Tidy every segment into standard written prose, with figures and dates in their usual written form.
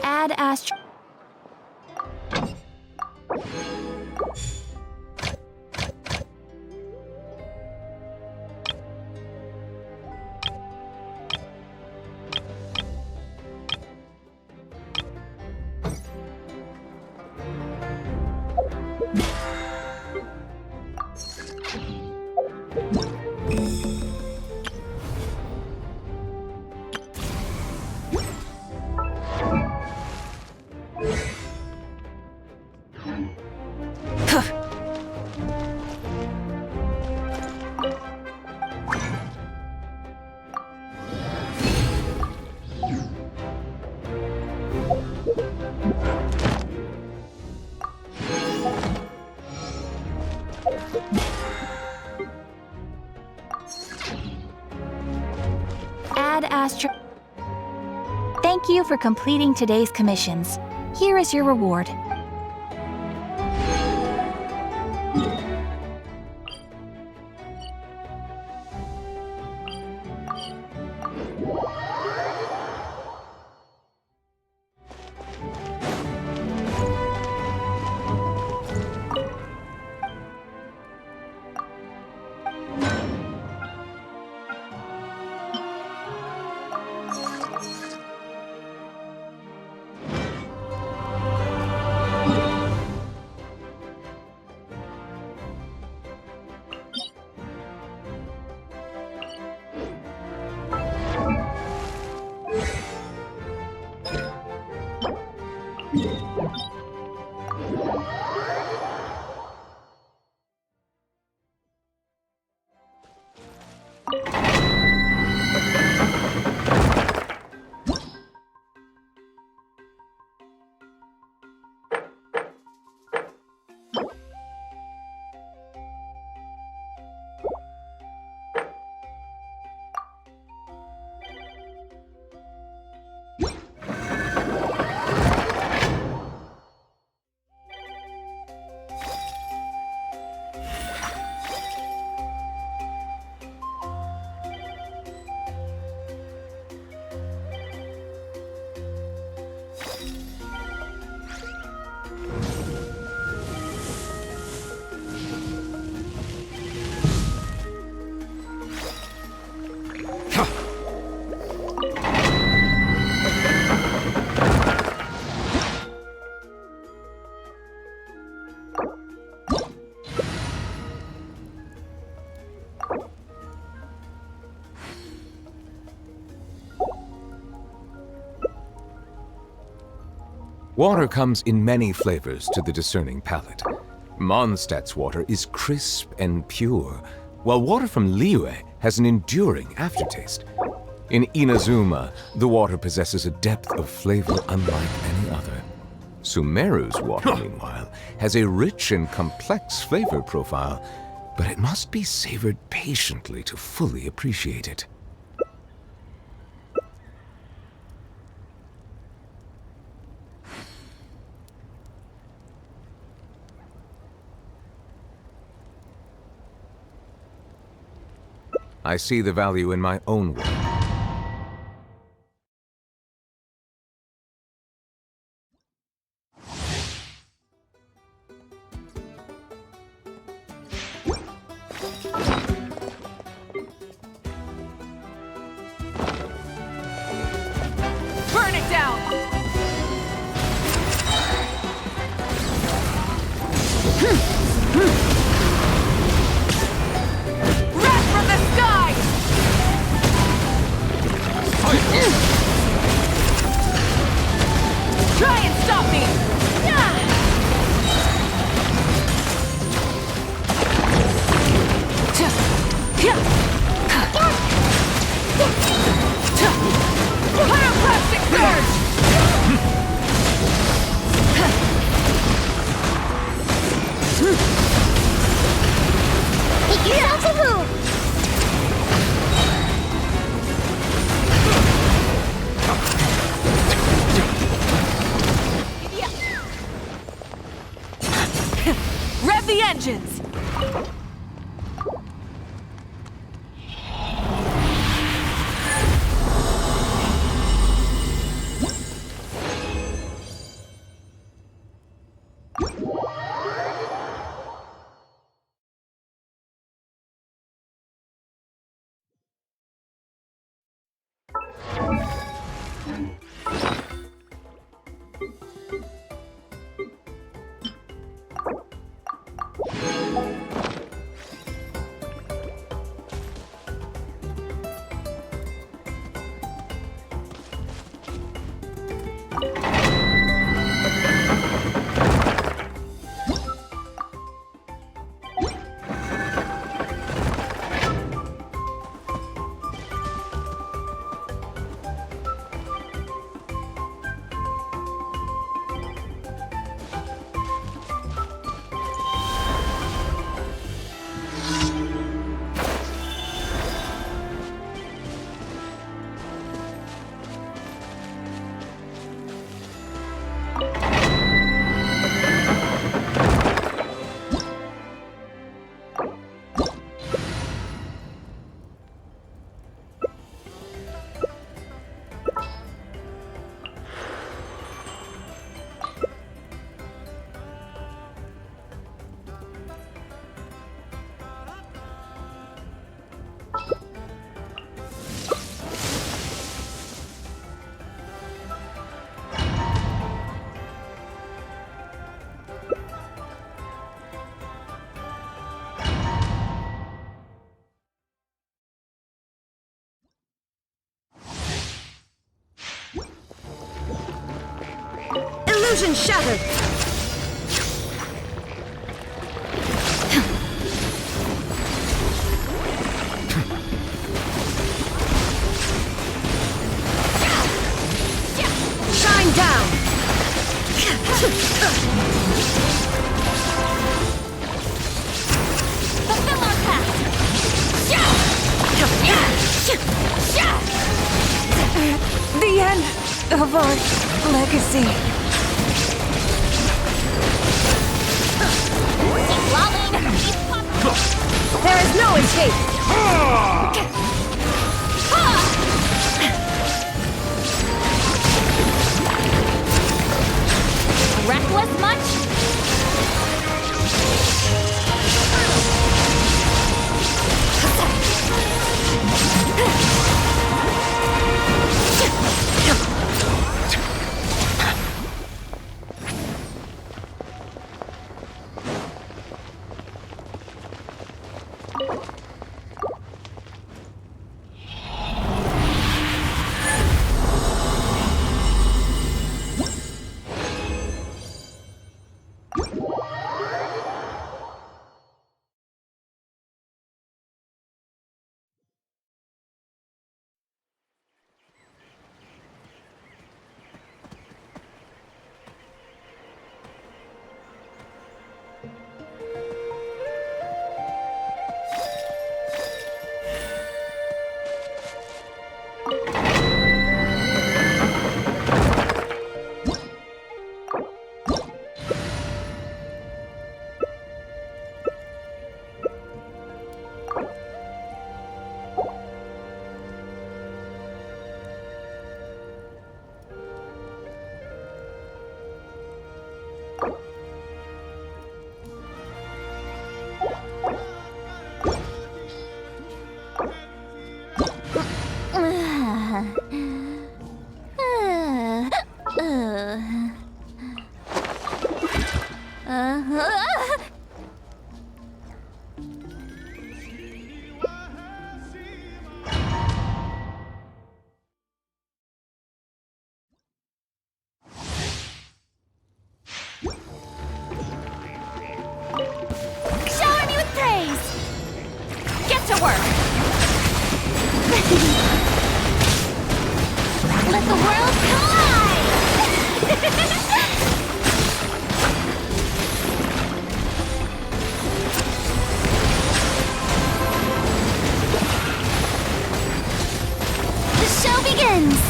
Add astro. Add astro. Thank you for completing today's commissions. Here is your reward. Water comes in many flavors to the discerning palate. Mondstadt's water is crisp and pure, while water from Liyue has an enduring aftertaste. In Inazuma, the water possesses a depth of flavor unlike any other. Sumeru's water, meanwhile, has a rich and complex flavor profile, but it must be savored patiently to fully appreciate it. I see the value in my own work. Burn it down! Wrath from the sky! vengeance! Illusion shattered! Shine down! Fulfill our path! The end of our legacy. Keep lolling! There is no escape! Reckless much? Shower me with praise! Get to work! Let the world collide! The show begins!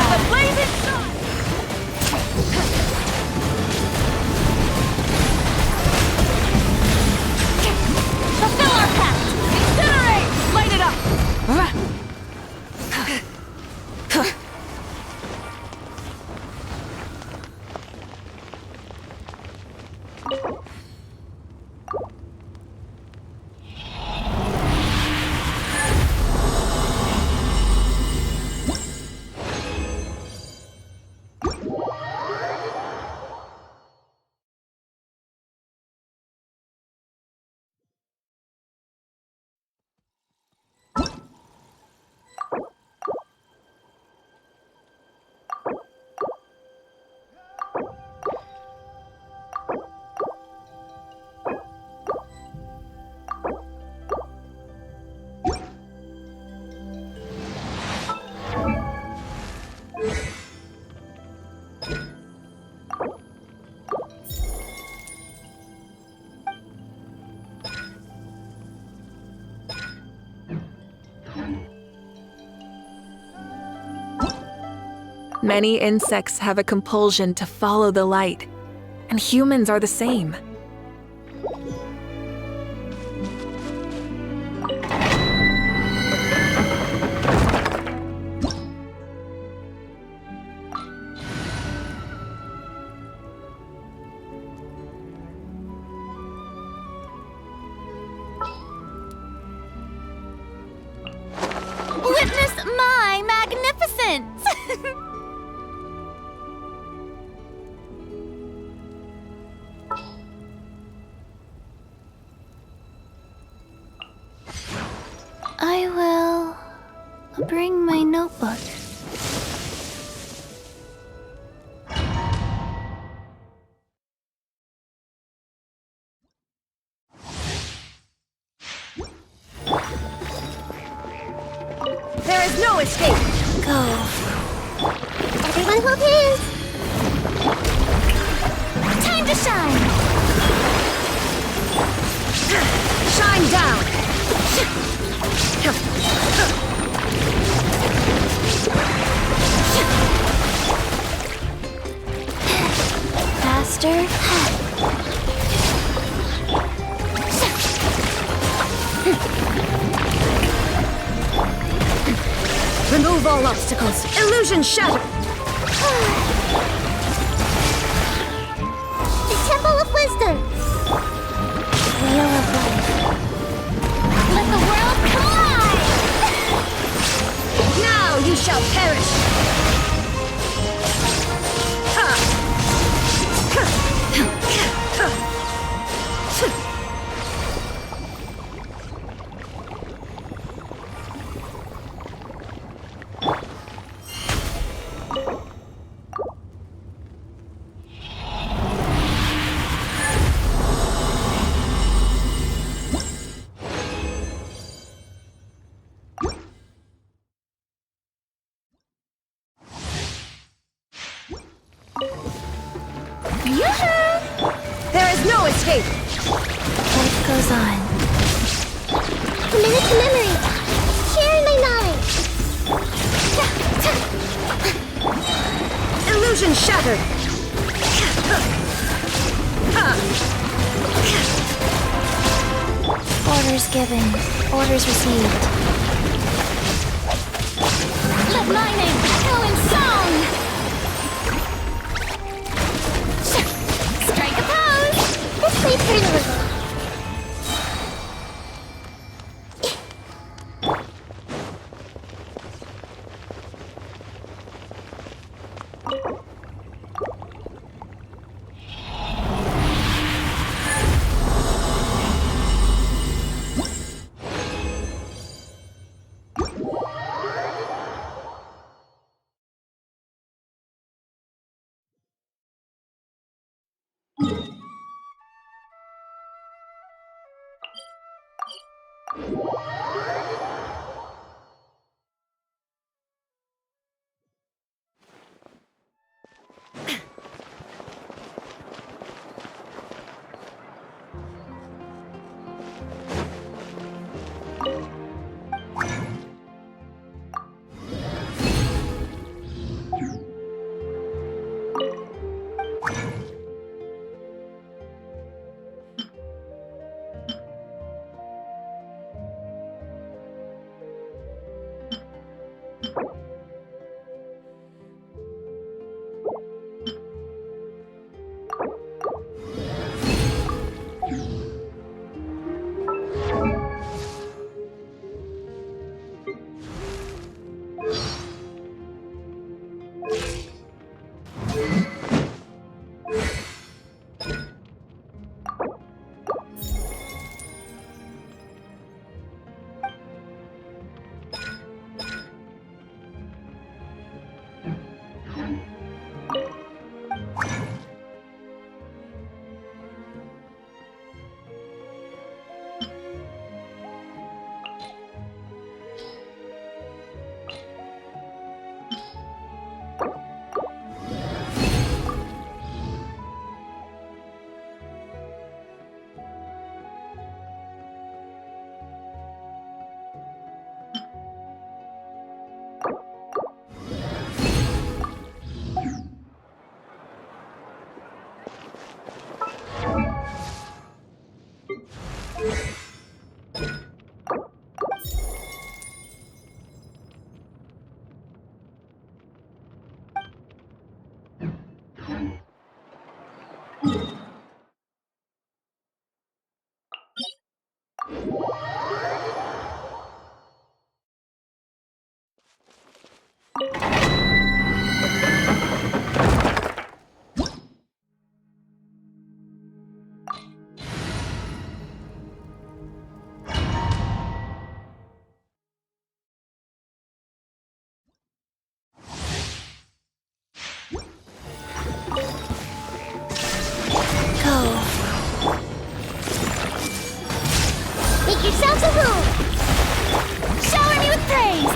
The blazing sun! Many insects have a compulsion to follow the light, and humans are the same. Witness my magnificence! I will bring my notebook. There is no escape! Go. Everyone hold hands! Time to shine! Shine down! Faster. Remove all obstacles. Illusion shattered! The Temple of Wisdom. Wheel of Life. Let the world collide! Now you shall perish! There is no escape! Life goes on. A minute to memory. Sharing my knowledge. Illusion shattered! Orders given. Orders received. Let my name echo in song! Strike a pose! This plays pretty little. Make yourselves a room! Shower me with praise!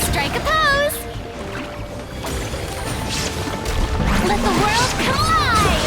Strike a pose! Let the world come alive!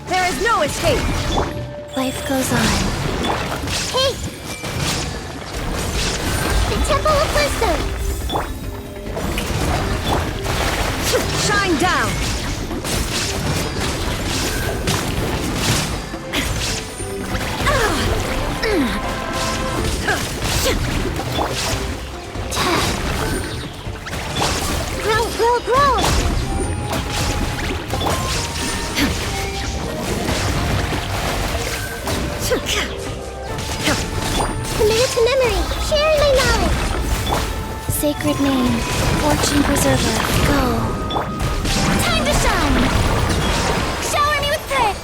There is no escape! Life goes on. Hey! The Temple of Wisdom! Shine down! Grow, grow, grow! Committed to memory, sharing my knowledge. Sacred name, fortune preserver, go. Time to shine! Shower me with praise!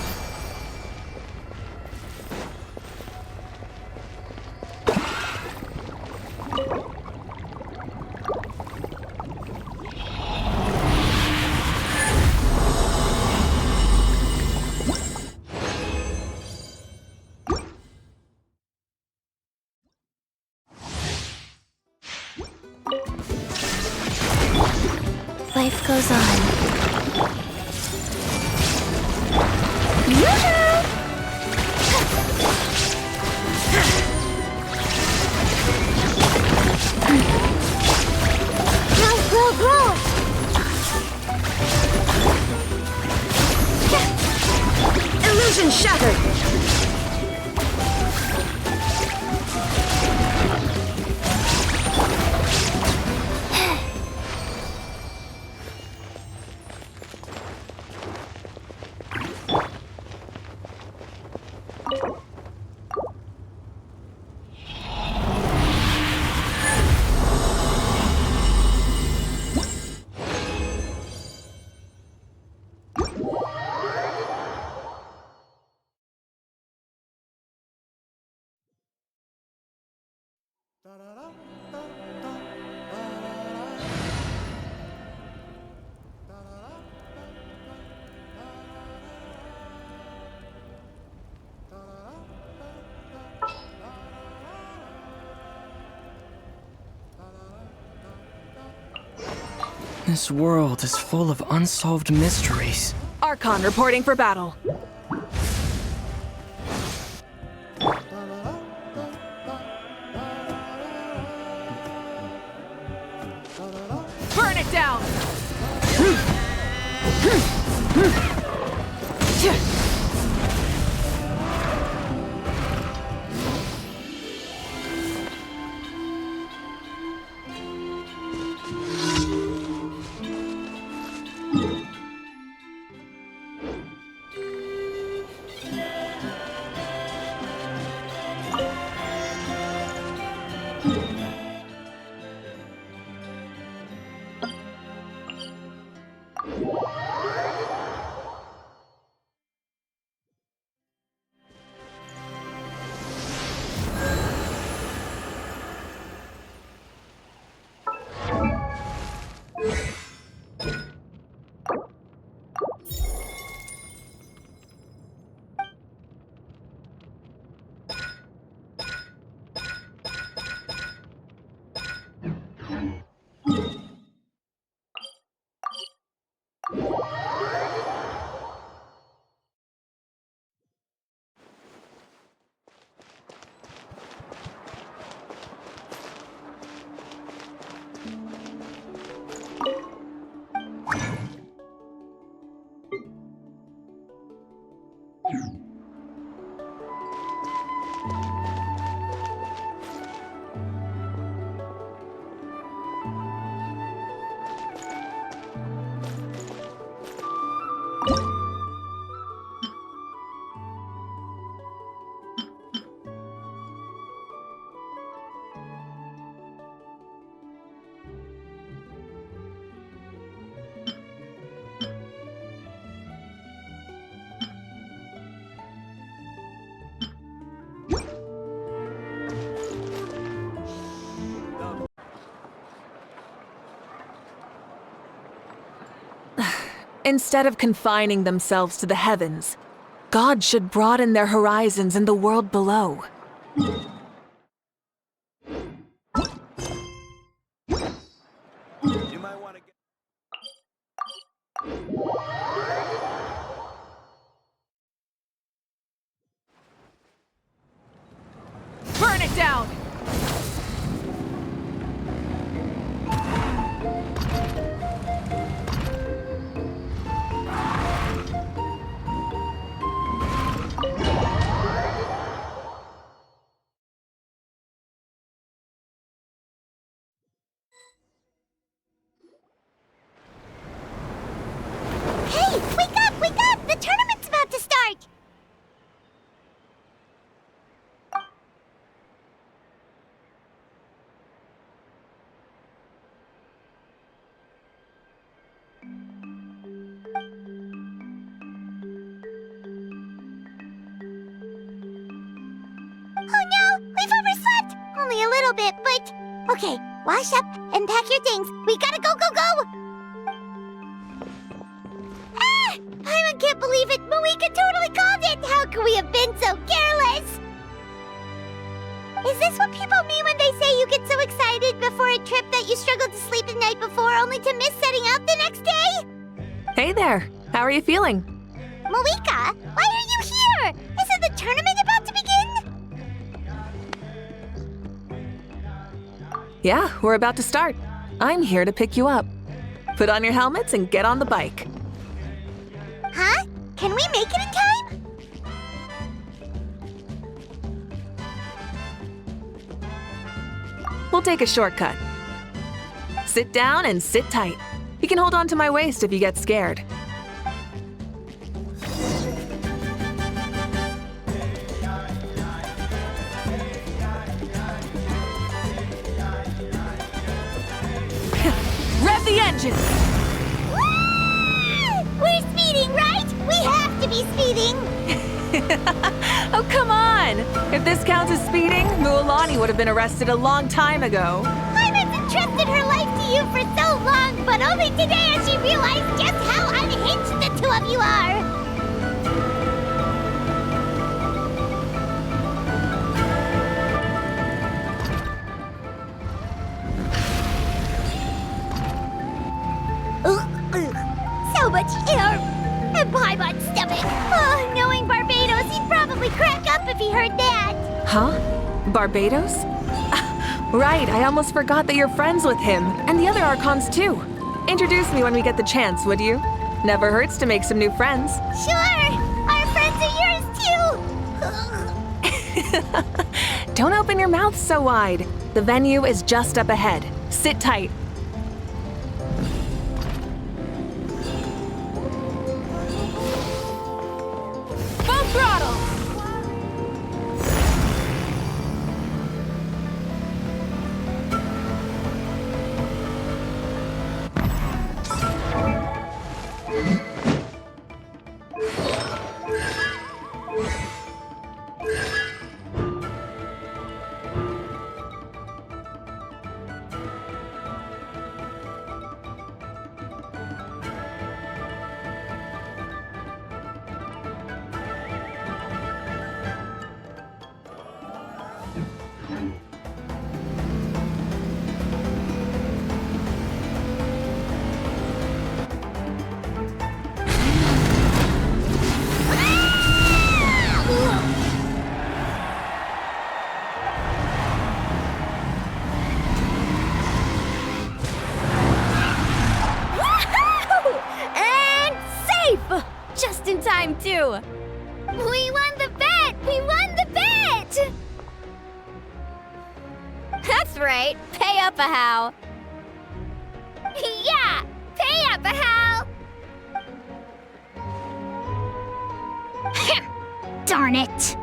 Life goes on. Yoo-hoo! Grow, grow, grow! Illusion shattered! This world is full of unsolved mysteries. Archon reporting for battle. Burn it down! Instead of confining themselves to the heavens, God should broaden their horizons in the world below. You might want to get... Burn it down! Hey, wake up, wake up! The tournament's about to start! Oh no, we've overslept! Only a little bit, but... Okay, wash up and pack your things. We gotta go, go, go! Ah! Paimon can't believe it! Mavuika totally called it! How could we have been so careless? Is this what people mean when they say you get so excited before a trip that you struggle to sleep the night before only to miss setting out the next day? Hey there, how are you feeling? Mavuika, why are you here? Isn't the tournament about to begin? Yeah, we're about to start. I'm here to pick you up. Put on your helmets and get on the bike. Huh? Can we make it in time? We'll take a shortcut. Sit down and sit tight. You can hold on to my waist if you get scared. Rev the engine! We're speeding, right? We have to be speeding! Oh, come on! If this counts as speeding, Mualani would have been arrested a long time ago. Paimon's entrusted her life to you for so long, but only today has she realized just how unhinged the two of you are! So much air! And Paimon's stomach! Oh, knowing Barbados, he'd probably crack up if he heard that! Huh? Barbados? Right, I almost forgot that you're friends with him, and the other Archons too. Introduce me when we get the chance, would you? Never hurts to make some new friends. Sure! Our friends are yours too! Don't open your mouth so wide. The venue is just up ahead. Sit tight. Full throttle! Just in time, too. We won the bet! We won the bet! That's right. Pay up a how. Yeah! Pay up, Hal! Darn it!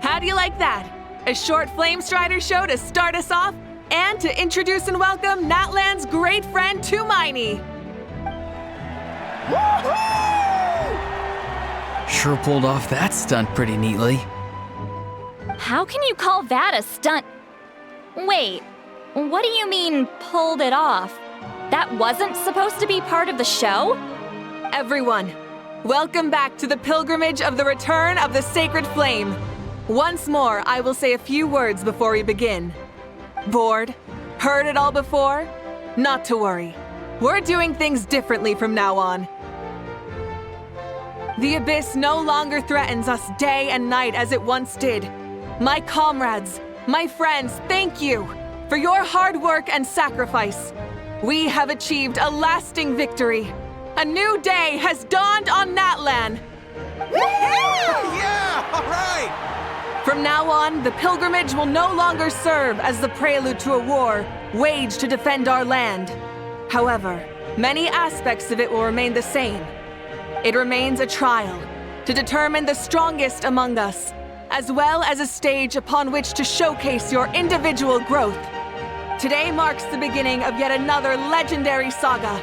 How do you like that? A short Flame Strider show to start us off, and to introduce and welcome Natlan's great friend Tumaini. Sure pulled off that stunt pretty neatly. How can you call that a stunt? Wait, what do you mean, pulled it off? That wasn't supposed to be part of the show? Everyone, welcome back to the pilgrimage of the return of the sacred flame. Once more, I will say a few words before we begin. Bored? Heard it all before? Not to worry. We're doing things differently from now on. The abyss no longer threatens us day and night as it once did. My comrades, my friends, thank you for your hard work and sacrifice. We have achieved a lasting victory. A new day has dawned on Natlan. Yeah, all right! From now on, the pilgrimage will no longer serve as the prelude to a war waged to defend our land. However, many aspects of it will remain the same. It remains a trial to determine the strongest among us, as well as a stage upon which to showcase your individual growth. Today marks the beginning of yet another legendary saga,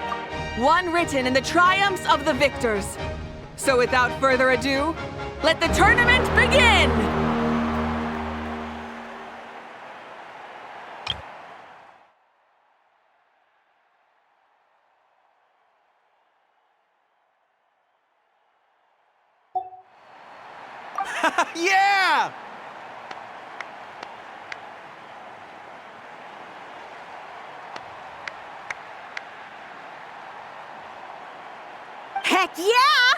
one written in the triumphs of the victors. So without further ado, let the tournament begin! Yeah! Heck yeah!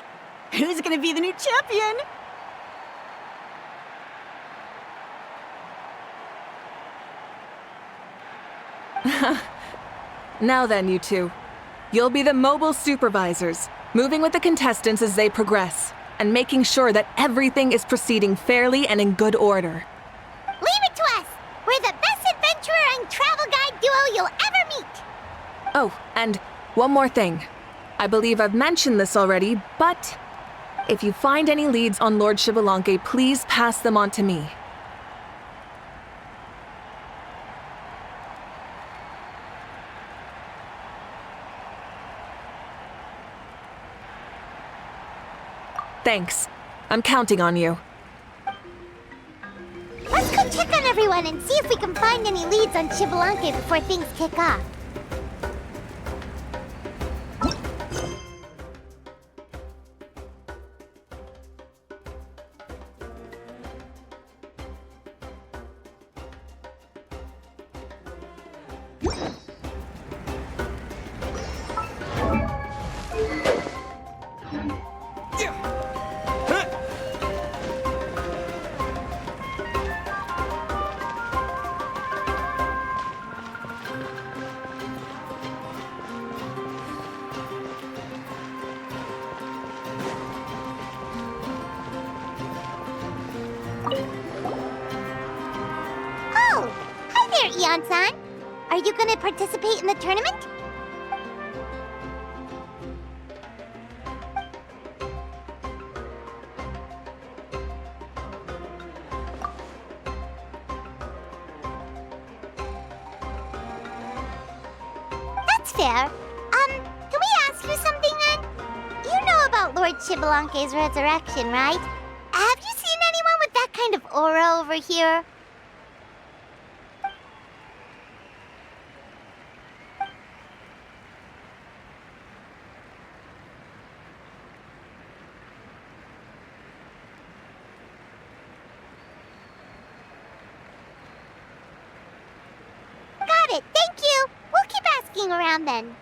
Who's gonna be the new champion? Now then, you two. You'll be the mobile supervisors, moving with the contestants as they progress, and making sure that everything is proceeding fairly and in good order. Leave it to us! We're the best adventurer and travel guide duo you'll ever meet! Oh, and one more thing. I believe I've mentioned this already, but if you find any leads on Lord Shibalanke, please pass them on to me. Thanks. I'm counting on you. Let's go check on everyone and see if we can find any leads on Shibalanke before things kick off. Oh! Hi there, Eon-san! Are you gonna participate in the tournament? That's fair. Can we ask you something then? You know about Lord Shibalanke's resurrection, right? Have you seen anyone with that kind of aura over here? Got it, thank you! We'll keep asking around then.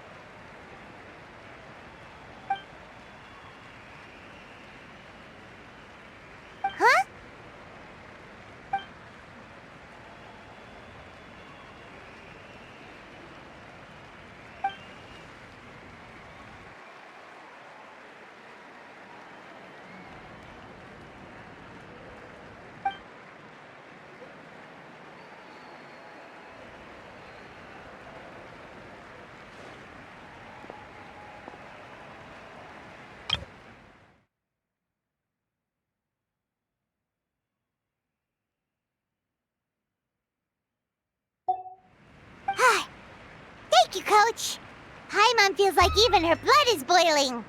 Huh? Thank you, Coach. Paimon feels like even her blood is boiling.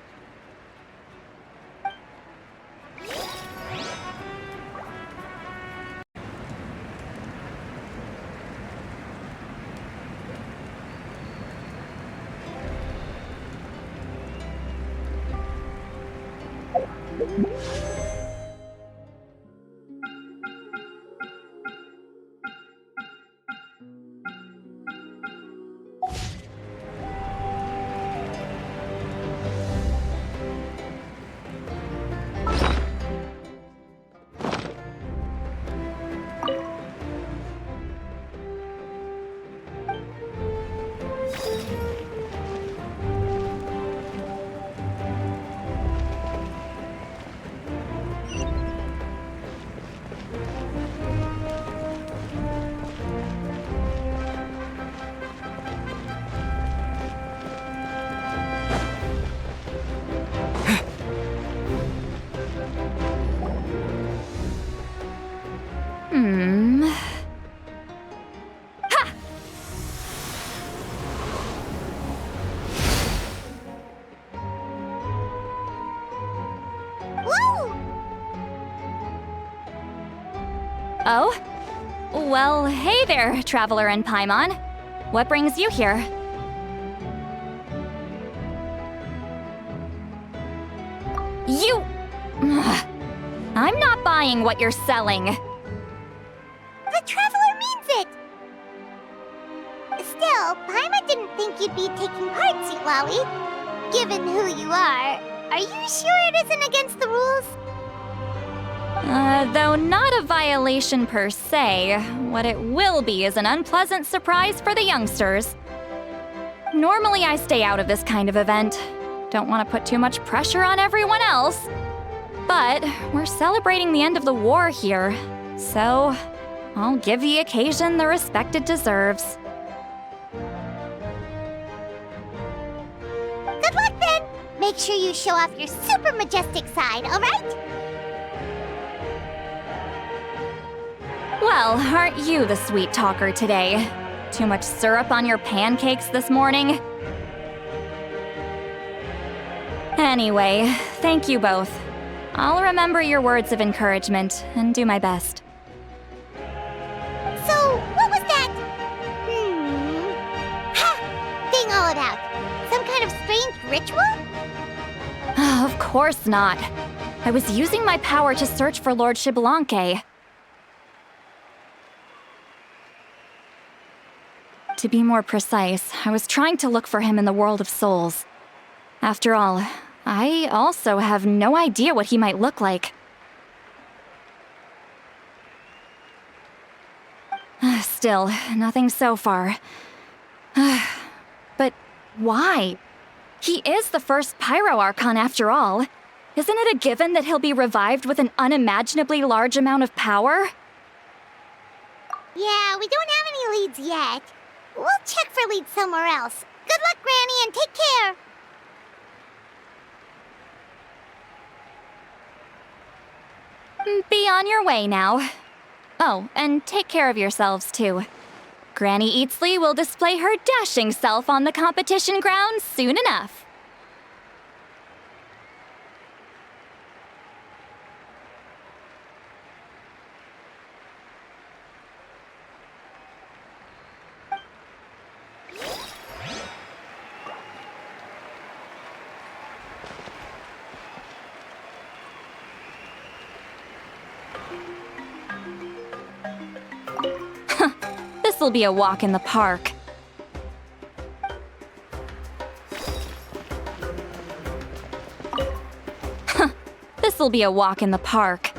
Oh? Well, hey there, Traveler in Paimon. What brings you here? You... I'm not buying what you're selling. The Traveler means it! Still, Paimon didn't think you'd be taking part, Seatlawi. Given who you are you sure it isn't against the rules? Though not a violation per se, what it will be is an unpleasant surprise for the youngsters. Normally I stay out of this kind of event. Don't want to put too much pressure on everyone else. But we're celebrating the end of the war here, so I'll give the occasion the respect it deserves. Good luck then! Make sure you show off your super majestic side, alright? Well, aren't you the sweet talker today? Too much syrup on your pancakes this morning? Anyway, thank you both. I'll remember your words of encouragement and do my best. So, what was that? Ha! Ding all it out. Some kind of strange ritual? Of course not. I was using my power to search for Lord Xbalanque. To be more precise, I was trying to look for him in the world of souls. After all, I also have no idea what he might look like. Still, nothing so far. But why? He is the first Pyro Archon after all. Isn't it a given that he'll be revived with an unimaginably large amount of power? Yeah, we don't have any leads yet. We'll check for leads somewhere else. Good luck, Granny, and take care! Be on your way now. Oh, and take care of yourselves, too. Granny Eatsley will display her dashing self on the competition grounds soon enough. This'll be a walk in the park. This'll be a walk in the park.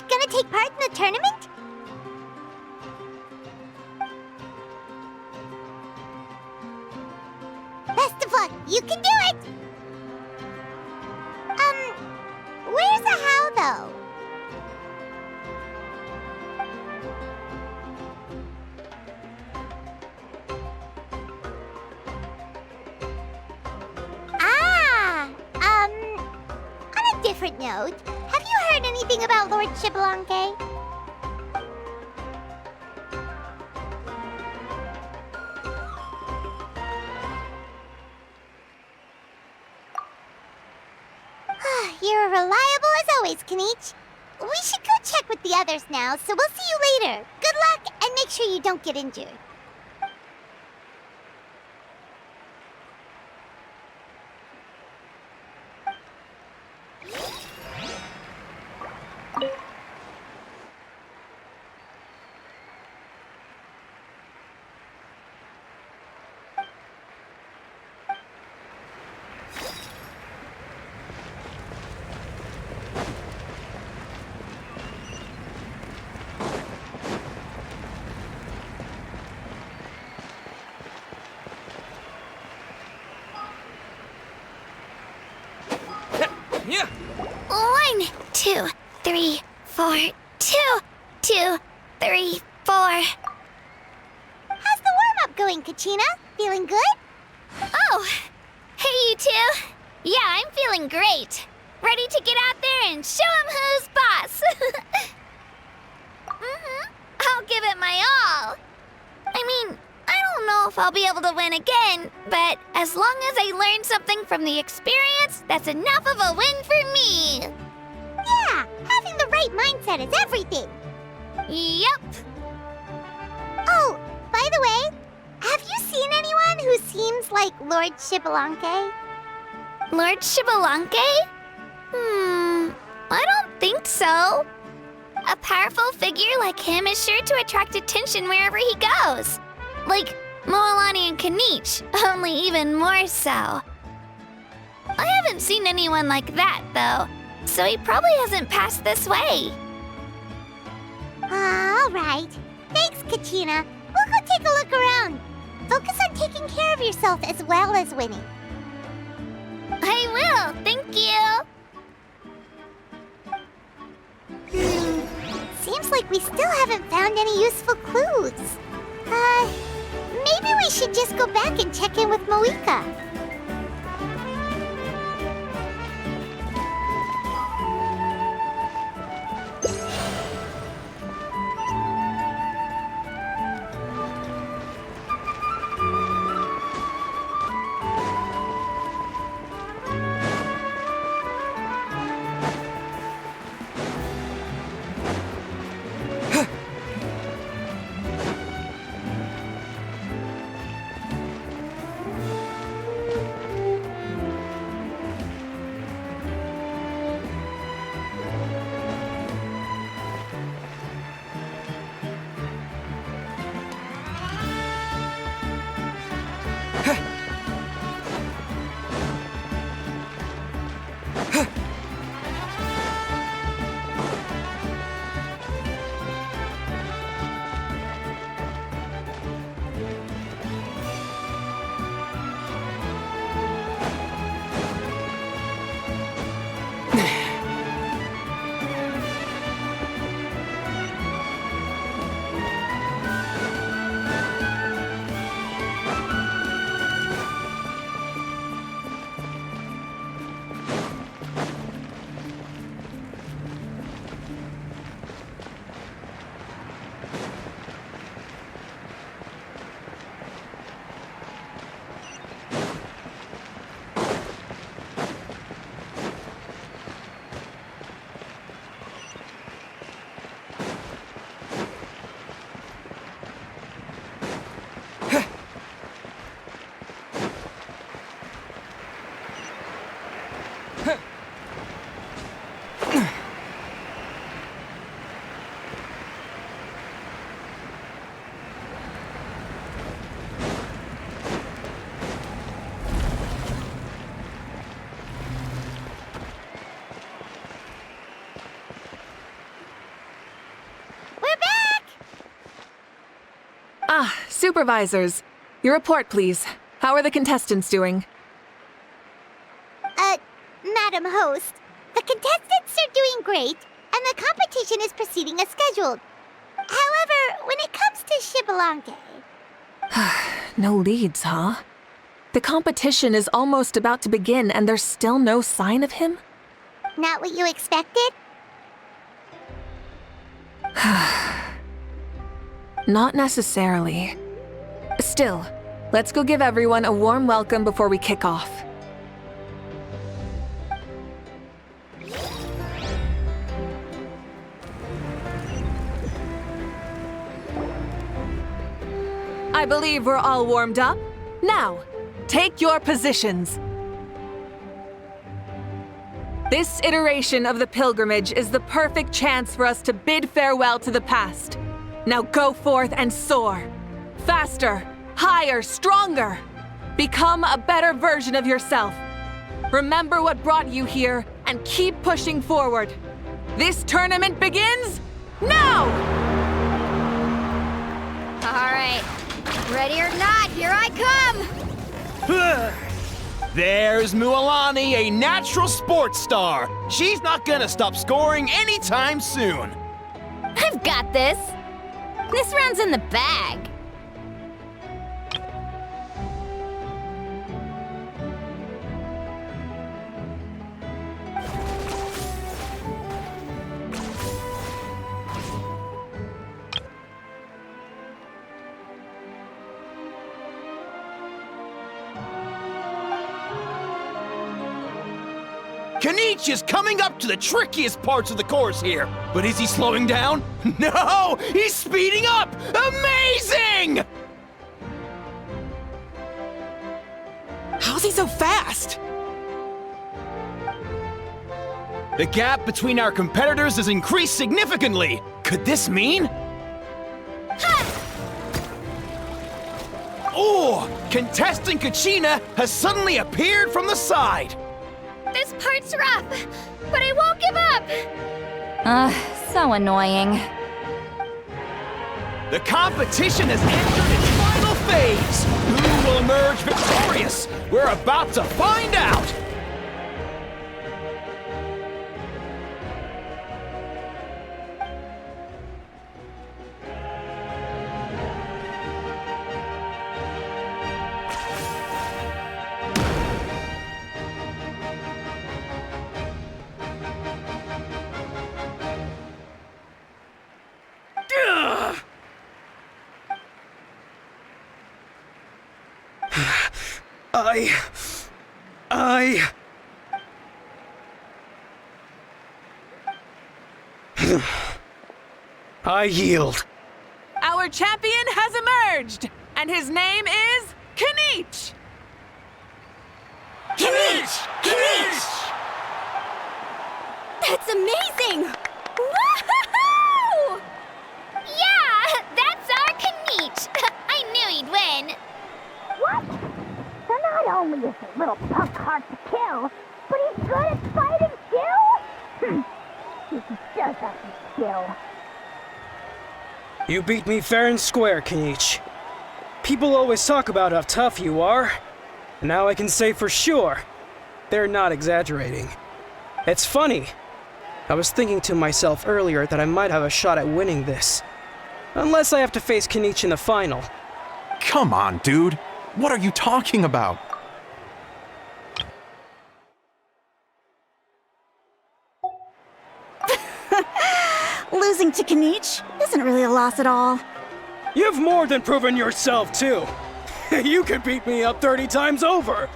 Gonna take part in the tournament? Best of luck! You can do it! Where's the how, though? On a different note, have you heard anything about Lord Xbalanque? You're reliable as always, Kanich. We should go check with the others now, so we'll see you later. Good luck, and make sure you don't get injured. Yeah. 1, 2, 3, 4. 2, 2, 3, 4. How's the warm-up going, Kachina? Feeling good? Oh, hey you two. Yeah, I'm feeling great. Ready to get out there and show 'em who's boss. I'll give it my all. I mean, I don't know if I'll be able to win again, but as long as I learn something from the experience, that's enough of a win for me. Yeah, having the right mindset is everything. Yep. Oh, by the way, have you seen anyone who seems like Lord Shibalanke? Lord Shibalanke? I don't think so. A powerful figure like him is sure to attract attention wherever he goes. Like Moalani and Kanich, only even more so. I haven't seen anyone like that, though, so he probably hasn't passed this way. All right. Thanks, Kachina. We'll go take a look around. Focus on taking care of yourself as well as winning. I will, thank you. Seems like we still haven't found any useful clues. Maybe we should just go back and check in with Mavuika. Supervisors, your report, please. How are the contestants doing? Madam Host, the contestants are doing great, and the competition is proceeding as scheduled. However, when it comes to Shibalanke... No leads, huh? The competition is almost about to begin, and there's still no sign of him? Not what you expected? Not necessarily. Still, let's go give everyone a warm welcome before we kick off. I believe we're all warmed up. Now, take your positions. This iteration of the pilgrimage is the perfect chance for us to bid farewell to the past. Now go forth and soar. Faster, higher, stronger. Become a better version of yourself. Remember what brought you here and keep pushing forward. This tournament begins now! All right. Ready or not, here I come! There's Mualani, a natural sports star. She's not gonna stop scoring anytime soon. I've got this. This round's in the bag. Kenichi is coming up to the trickiest parts of the course here. But is he slowing down? No! He's speeding up! Amazing! How's he so fast? The gap between our competitors has increased significantly. Could this mean? Oh! Contestant Kachina has suddenly appeared from the side. This part's rough, but I won't give up. So annoying. The competition has entered its final phase. Who will emerge victorious? We're about to find out. I yield. Our champion has emerged, and his name is Kenichi! Kenichi! That's amazing! Woohoo! Yeah, that's our Kenichi. I knew he'd win. What? So not only is he a little punk hard to kill, but he's good at fighting too? He does have some skill. You beat me fair and square, Kenichi. People always talk about how tough you are. And now I can say for sure, they're not exaggerating. It's funny. I was thinking to myself earlier that I might have a shot at winning this. Unless I have to face Kenichi in the final. Come on, dude. What are you talking about? Losing to Kenichi isn't really a loss at all. You've more than proven yourself, too. You could beat me up 30 times over.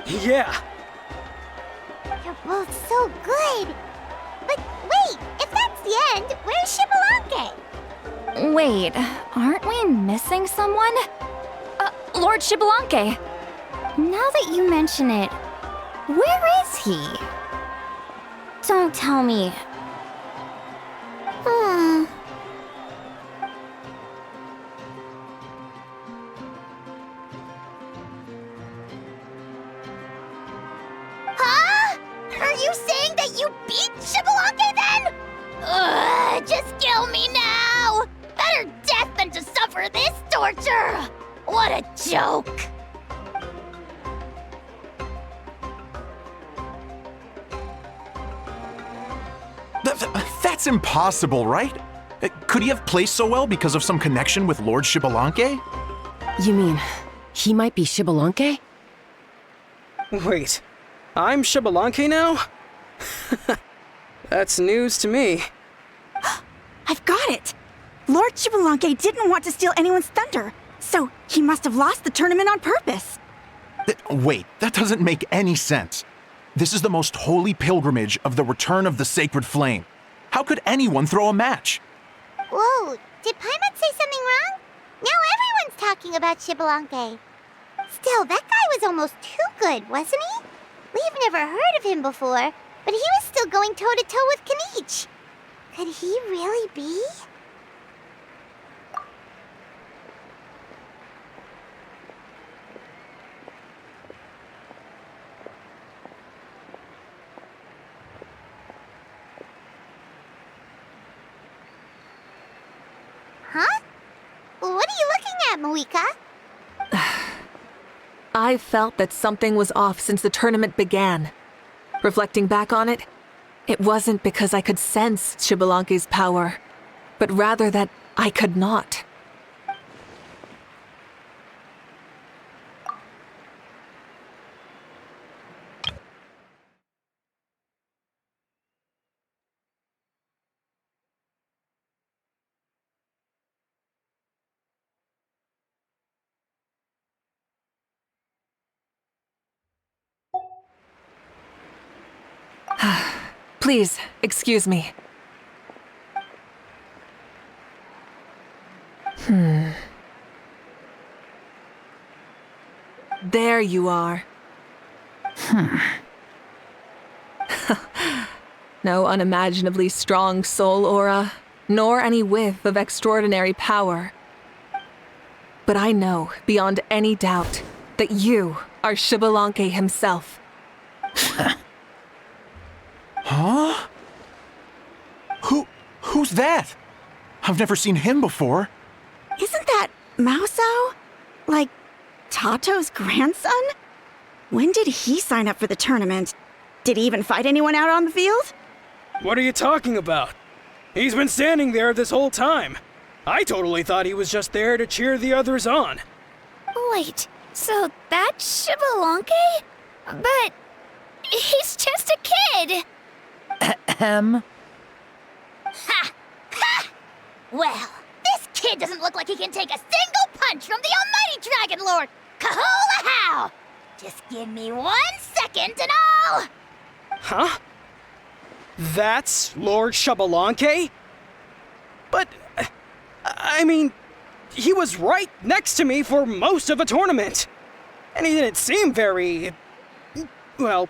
Yeah. You're both so good. But wait, if that's the end, where's Shibalanke? Wait, aren't we missing someone? Lord Shibalanke. Now that you mention it, where is he? Don't tell me. Huh? Are you saying that you beat Shibalanke then? Ugh, just kill me now! Better death than to suffer this torture! What a joke! That's impossible, right? Could he have placed so well because of some connection with Lord Shibalanke? You mean, he might be Shibalanke? Wait, I'm Shibalanke now? That's news to me. I've got it! Lord Shibalanke didn't want to steal anyone's thunder, so he must have lost the tournament on purpose. Wait, that doesn't make any sense. This is the most holy pilgrimage of the return of the sacred flame. How could anyone throw a match? Whoa, did Paimon say something wrong? Now everyone's talking about Xbalanque. Still, that guy was almost too good, wasn't he? We've never heard of him before, but he was still going toe-to-toe with Kanich. Could he really be? Huh? What are you looking at, Mavuika? I felt that something was off since the tournament began. Reflecting back on it, it wasn't because I could sense Xbalanque's power, but rather that I could not. Please, excuse me. There you are. No unimaginably strong soul aura, nor any whiff of extraordinary power. But I know, beyond any doubt, that you are Xbalanque himself. Huh? Who's that? I've never seen him before. Isn't that Mausao? Like, Tato's grandson? When did he sign up for the tournament? Did he even fight anyone out on the field? What are you talking about? He's been standing there this whole time. I totally thought he was just there to cheer the others on. Wait, so that's Xbalanque? But he's just a kid. Ahem. Ha! Ha! Well, this kid doesn't look like he can take a single punch from the almighty Dragon Lord! Kahola how! Just give me 1 second and I'll... Huh? That's Lord Xbalanque? But, I mean, he was right next to me for most of the tournament. And he didn't seem very... well,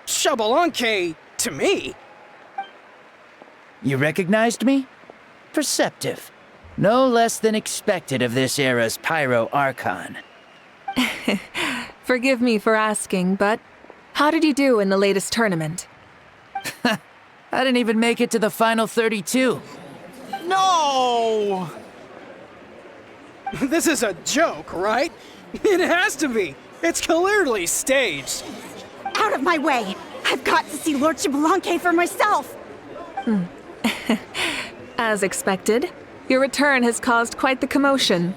Xbalanque to me. You recognized me? Perceptive. No less than expected of this era's Pyro Archon. Forgive me for asking, but how did you do in the latest tournament? I didn't even make it to the final 32. No! This is a joke, right? It has to be. It's clearly staged. Out of my way! I've got to see Lord Xbalanque for myself! As expected, your return has caused quite the commotion.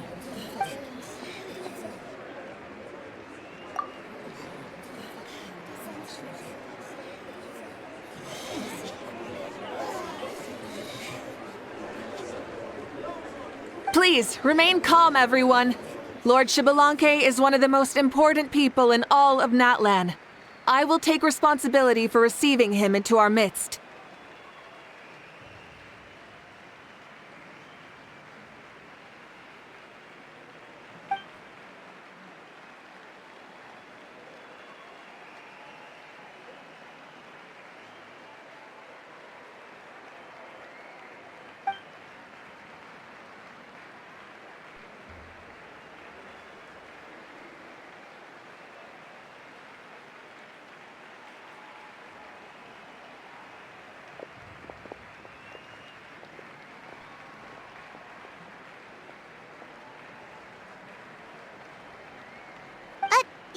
Please, remain calm, everyone. Lord Xbalanque is one of the most important people in all of Natlan. I will take responsibility for receiving him into our midst.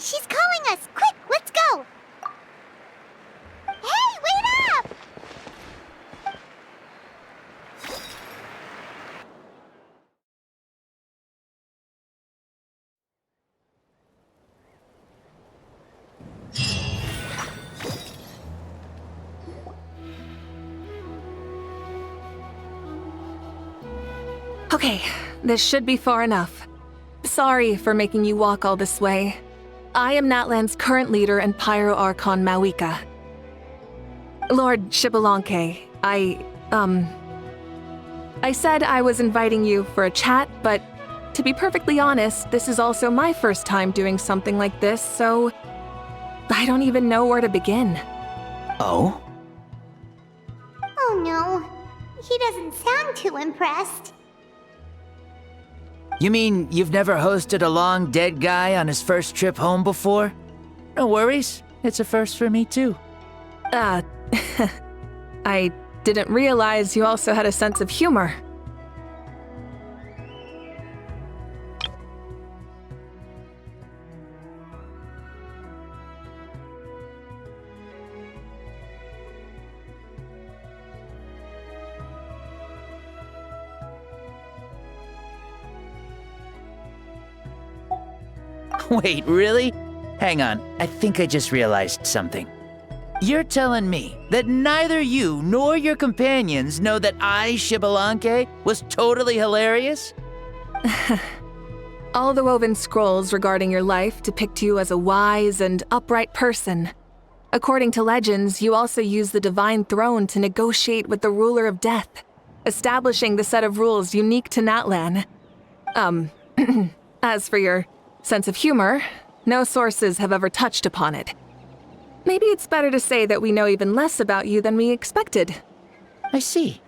She's calling us! Quick, let's go! Hey, wait up! Okay, this should be far enough. Sorry for making you walk all this way. I am Natlan's current leader and Pyro Archon Mavuika. Lord Shibalonke, I said I was inviting you for a chat, but to be perfectly honest, this is also my first time doing something like this, so I don't even know where to begin. Oh? Oh no, he doesn't sound too impressed. You mean you've never hosted a long dead guy on his first trip home before? No worries, it's a first for me too. I didn't realize you also had a sense of humor. Wait, really? Hang on, I think I just realized something. You're telling me that neither you nor your companions know that I, Shibalonke, was totally hilarious? All the woven scrolls regarding your life depict you as a wise and upright person. According to legends, you also use the Divine Throne to negotiate with the ruler of death, establishing the set of rules unique to Natlan. As for your sense of humor, no sources have ever touched upon it. Maybe it's better to say that we know even less about you than we expected. I see.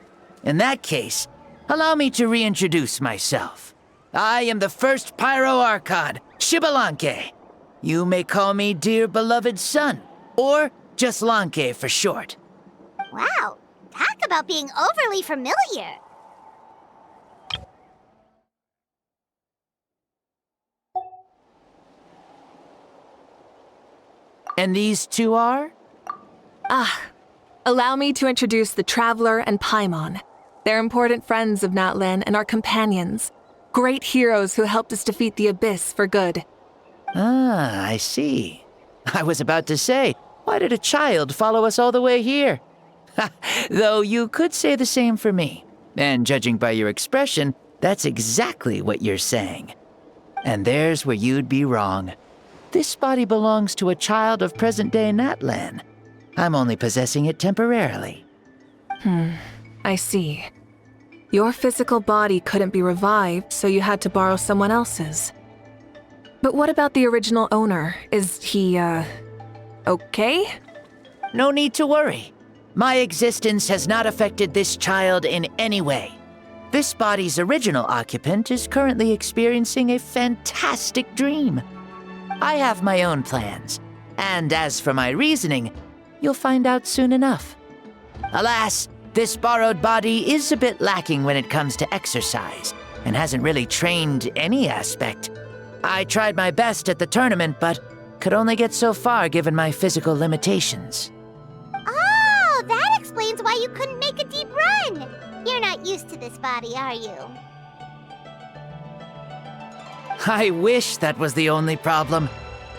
In that case, allow me to reintroduce myself. I am the first Pyro Archon, Shibalonke. You may call me dear beloved son, or just Lanke for short. Wow, talk about being overly familiar. And these two are? Allow me to introduce the Traveler and Paimon. They're important friends of Natlan and our companions. Great heroes who helped us defeat the Abyss for good. Ah, I see. I was about to say, why did a child follow us all the way here? Though you could say the same for me. And judging by your expression, that's exactly what you're saying. And there's where you'd be wrong. This body belongs to a child of present-day Natlan. I'm only possessing it temporarily. I see. Your physical body couldn't be revived, so you had to borrow someone else's. But what about the original owner? Is he, okay? No need to worry. My existence has not affected this child in any way. This body's original occupant is currently experiencing a fantastic dream. I have my own plans, and as for my reasoning, you'll find out soon enough. Alas, this borrowed body is a bit lacking when it comes to exercise, and hasn't really trained any aspect. I tried my best at the tournament, but could only get so far given my physical limitations. Oh, that explains why you couldn't make a deep run. You're not used to this body, are you? I wish that was the only problem.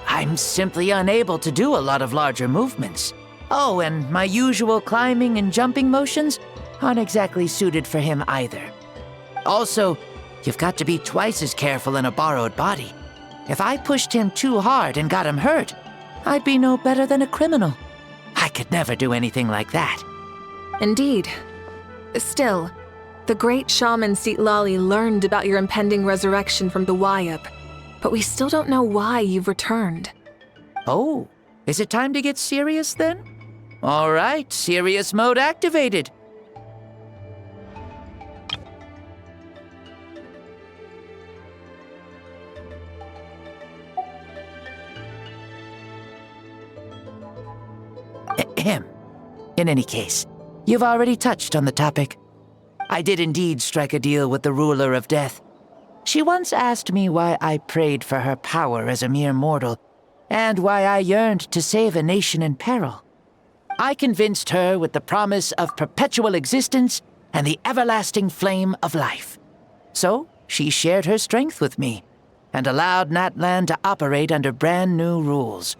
I'm simply unable to do a lot of larger movements. Oh, and my usual climbing and jumping motions aren't exactly suited for him either. Also, you've got to be twice as careful in a borrowed body. If I pushed him too hard and got him hurt, I'd be no better than a criminal. I could never do anything like that. Indeed. Still, the great shaman Seatlali learned about your impending resurrection from the Wayup, but we still don't know why you've returned. Oh, is it time to get serious then? All right, serious mode activated. Ahem. In any case, you've already touched on the topic. I did indeed strike a deal with the ruler of death. She once asked me why I prayed for her power as a mere mortal, and why I yearned to save a nation in peril. I convinced her with the promise of perpetual existence and the everlasting flame of life. So she shared her strength with me, and allowed Natlan to operate under brand new rules.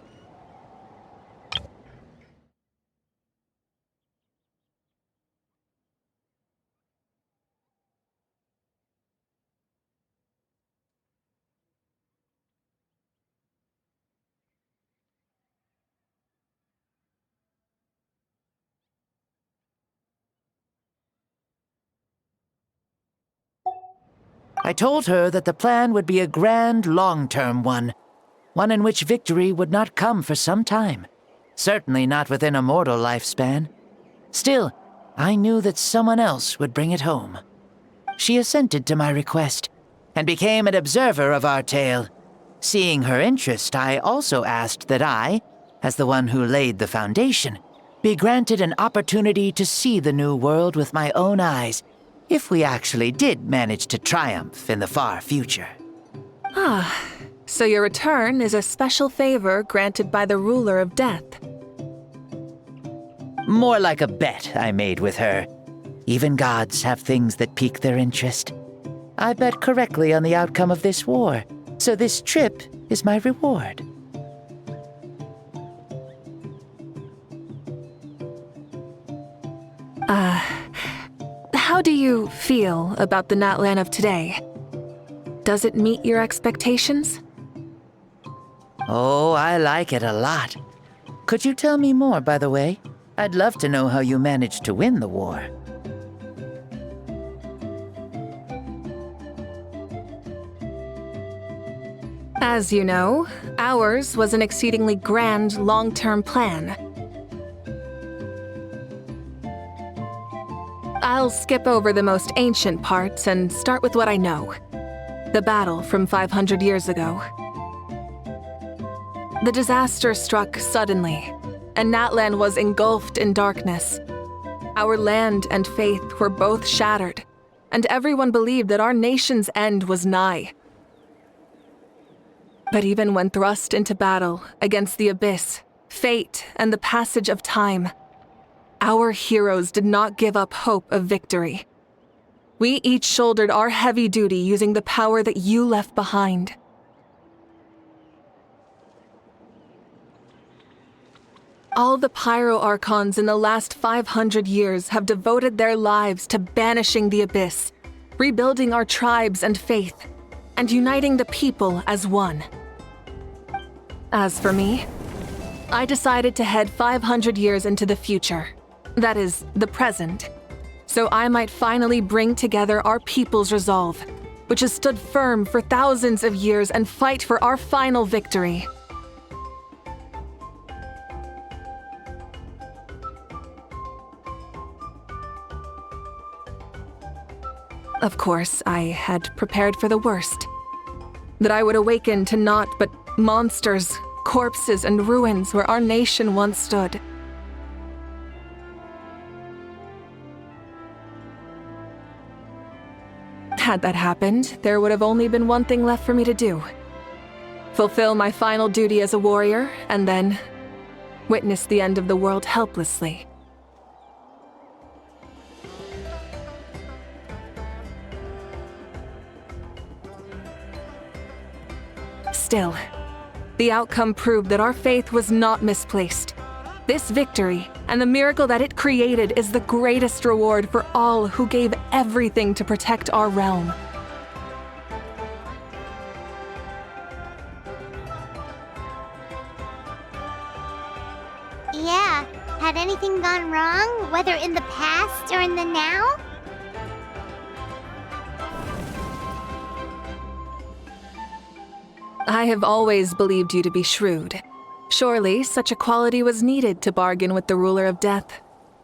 I told her that the plan would be a grand, long-term one in which victory would not come for some time, certainly not within a mortal lifespan. Still, I knew that someone else would bring it home. She assented to my request, and became an observer of our tale. Seeing her interest, I also asked that I, as the one who laid the foundation, be granted an opportunity to see the new world with my own eyes, if we actually did manage to triumph in the far future. So your return is a special favor granted by the ruler of death. More like a bet I made with her. Even gods have things that pique their interest. I bet correctly on the outcome of this war, so this trip is my reward. How do you feel about the Natlan of today? Does it meet your expectations? Oh, I like it a lot. Could you tell me more, by the way? I'd love to know how you managed to win the war. As you know, ours was an exceedingly grand, long-term plan. I'll skip over the most ancient parts and start with what I know. The battle from 500 years ago. The disaster struck suddenly, and Natlan was engulfed in darkness. Our land and faith were both shattered, and everyone believed that our nation's end was nigh. But even when thrust into battle against the abyss, fate, and the passage of time, our heroes did not give up hope of victory. We each shouldered our heavy duty using the power that you left behind. All the Pyro-Archons in the last 500 years have devoted their lives to banishing the abyss, rebuilding our tribes and faith, and uniting the people as one. As for me, I decided to head 500 years into the future, that is, the present, so I might finally bring together our people's resolve, which has stood firm for thousands of years, and fight for our final victory. Of course, I had prepared for the worst. That I would awaken to naught but monsters, corpses, and ruins where our nation once stood. Had that happened, there would have only been one thing left for me to do. Fulfill my final duty as a warrior, and then witness the end of the world helplessly. Still, the outcome proved that our faith was not misplaced. This victory, and the miracle that it created, is the greatest reward for all who gave everything to protect our realm. Yeah, had anything gone wrong, whether in the past or in the now? I have always believed you to be shrewd. Surely, such a quality was needed to bargain with the ruler of death,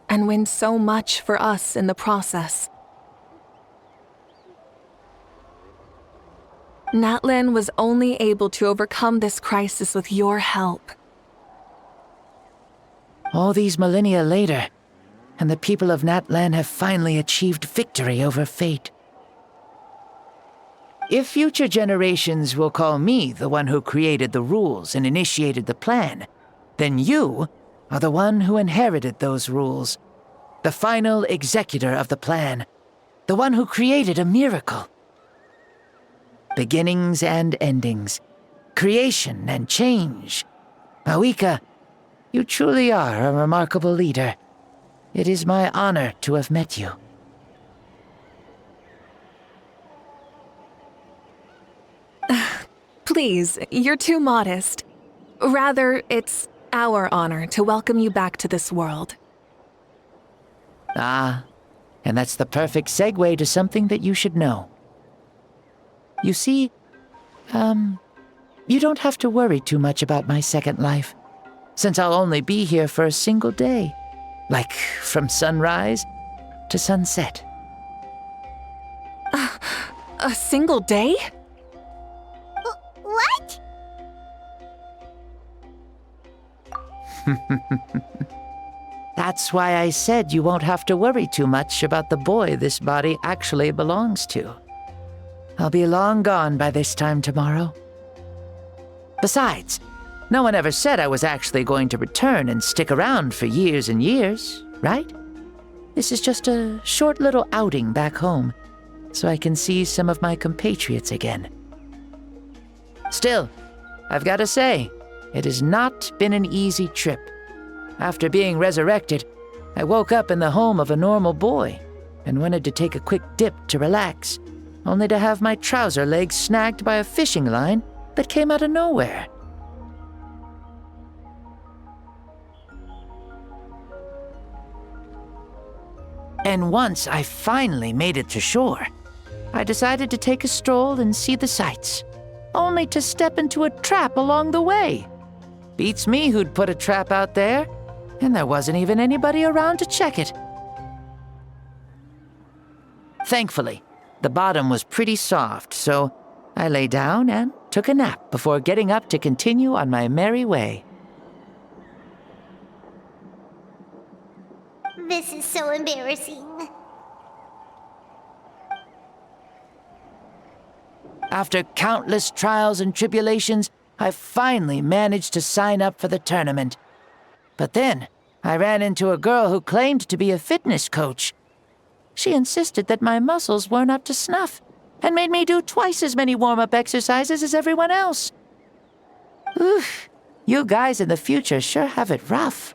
and win so much for us in the process. Natlan was only able to overcome this crisis with your help. All these millennia later, and the people of Natlan have finally achieved victory over fate. If future generations will call me the one who created the rules and initiated the plan, then you are the one who inherited those rules, the final executor of the plan, the one who created a miracle. Beginnings and endings, creation and change. Mavuika, you truly are a remarkable leader. It is my honor to have met you. Please, you're too modest. Rather, it's our honor to welcome you back to this world. Ah, and that's the perfect segue to something that you should know. You see, you don't have to worry too much about my second life, since I'll only be here for a single day, like from sunrise to sunset. A single day? What? That's why I said you won't have to worry too much about the boy this body actually belongs to. I'll be long gone by this time tomorrow. Besides, no one ever said I was actually going to return and stick around for years and years, right? This is just a short little outing back home, so I can see some of my compatriots again. Still, I've got to say, it has not been an easy trip. After being resurrected, I woke up in the home of a normal boy and wanted to take a quick dip to relax, only to have my trouser legs snagged by a fishing line that came out of nowhere. And once I finally made it to shore, I decided to take a stroll and see the sights, only to step into a trap along the way. Beats me who'd put a trap out there, and there wasn't even anybody around to check it. Thankfully, the bottom was pretty soft, so I lay down and took a nap before getting up to continue on my merry way. This is so embarrassing. After countless trials and tribulations, I finally managed to sign up for the tournament. But then, I ran into a girl who claimed to be a fitness coach. She insisted that my muscles weren't up to snuff, and made me do twice as many warm-up exercises as everyone else. Oof, you guys in the future sure have it rough.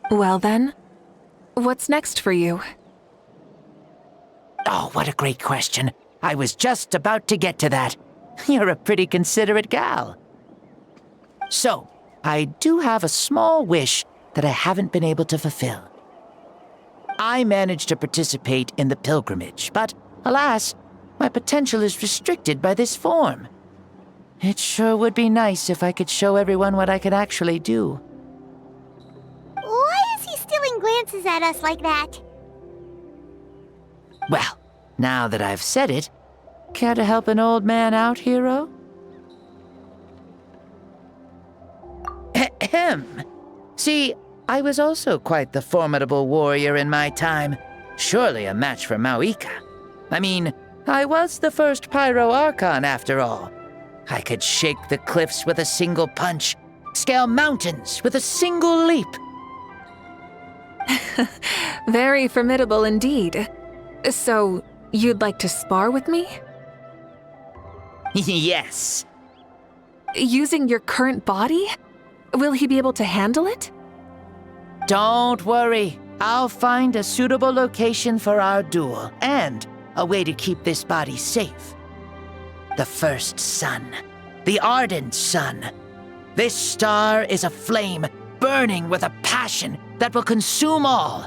Well then, what's next for you? Oh, what a great question. I was just about to get to that. You're a pretty considerate gal. So, I do have a small wish that I haven't been able to fulfill. I managed to participate in the pilgrimage, but alas, my potential is restricted by this form. It sure would be nice if I could show everyone what I can actually do. Why is he stealing glances at us like that? Well, now that I've said it, care to help an old man out, hero? Ahem. See, I was also quite the formidable warrior in my time. Surely a match for Mavuika. I mean, I was the first Pyro Archon after all. I could shake the cliffs with a single punch, scale mountains with a single leap. Very formidable indeed. So, you'd like to spar with me? Yes. Using your current body? Will he be able to handle it? Don't worry. I'll find a suitable location for our duel, and a way to keep this body safe. The first sun. The ardent sun. This star is a flame, burning with a passion that will consume all.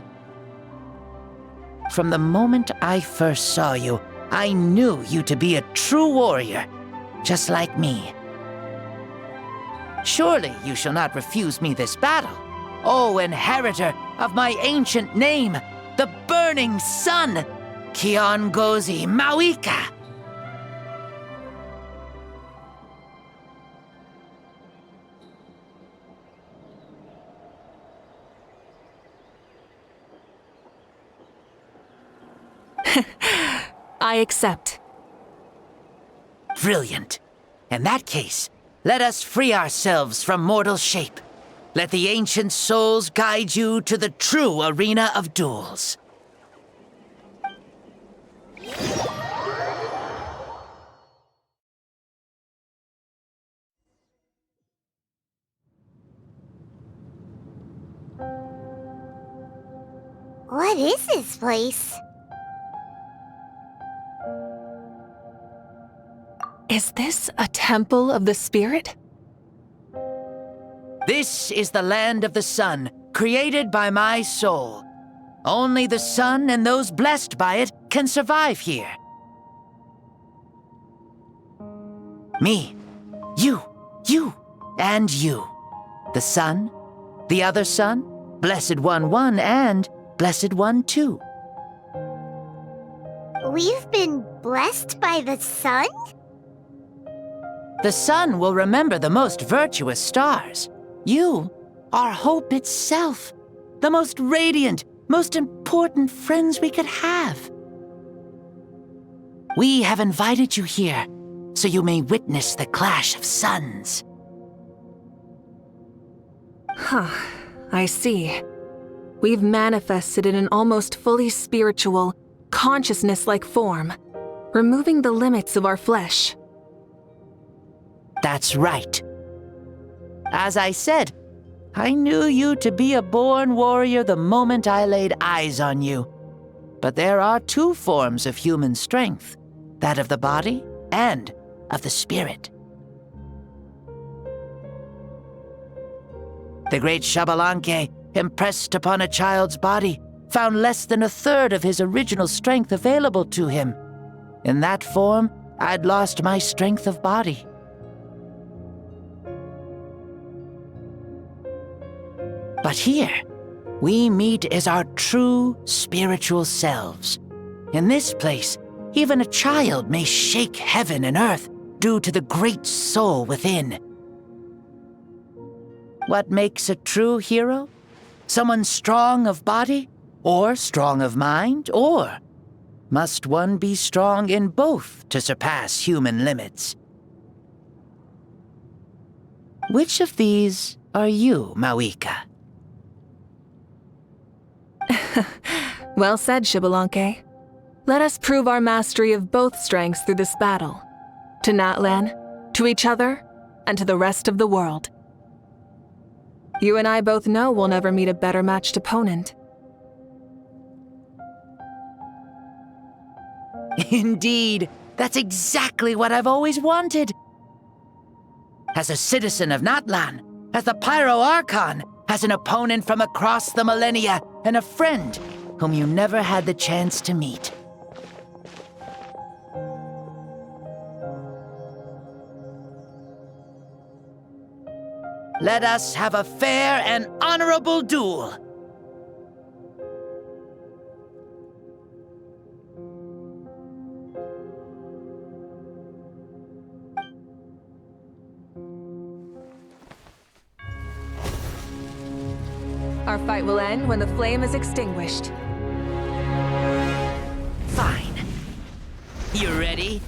From the moment I first saw you, I knew you to be a true warrior, just like me. Surely you shall not refuse me this battle, O inheritor of my ancient name, the burning sun, Kiongozi Mavuika. I accept. Brilliant. In that case, let us free ourselves from mortal shape. Let the ancient souls guide you to the true arena of duels. What is this place? Is this a temple of the spirit? This is the land of the sun, created by my soul. Only the sun and those blessed by it can survive here. Me, you, and you. The sun, the other sun, Blessed One 1, and Blessed One 2. We've been blessed by the sun? The sun will remember the most virtuous stars. You are hope itself, the most radiant, most important friends we could have. We have invited you here so you may witness the clash of suns. Huh, I see. We've manifested in an almost fully spiritual, consciousness-like form, removing the limits of our flesh. That's right. As I said, I knew you to be a born warrior the moment I laid eyes on you. But there are two forms of human strength, that of the body and of the spirit. The great Xbalanque, impressed upon a child's body, found less than a third of his original strength available to him. In that form, I'd lost my strength of body. But here, we meet as our true spiritual selves. In this place, even a child may shake heaven and earth due to the great soul within. What makes a true hero? Someone strong of body, or strong of mind, or must one be strong in both to surpass human limits? Which of these are you, Mavuika? Well said, Xbalanque. Let us prove our mastery of both strengths through this battle. To Natlan, to each other, and to the rest of the world. You and I both know we'll never meet a better matched opponent. Indeed, that's exactly what I've always wanted. As a citizen of Natlan, as the Pyro Archon, as an opponent from across the millennia, and a friend whom you never had the chance to meet. Let us have a fair and honorable duel. Our fight will end when the flame is extinguished. Fine. You ready?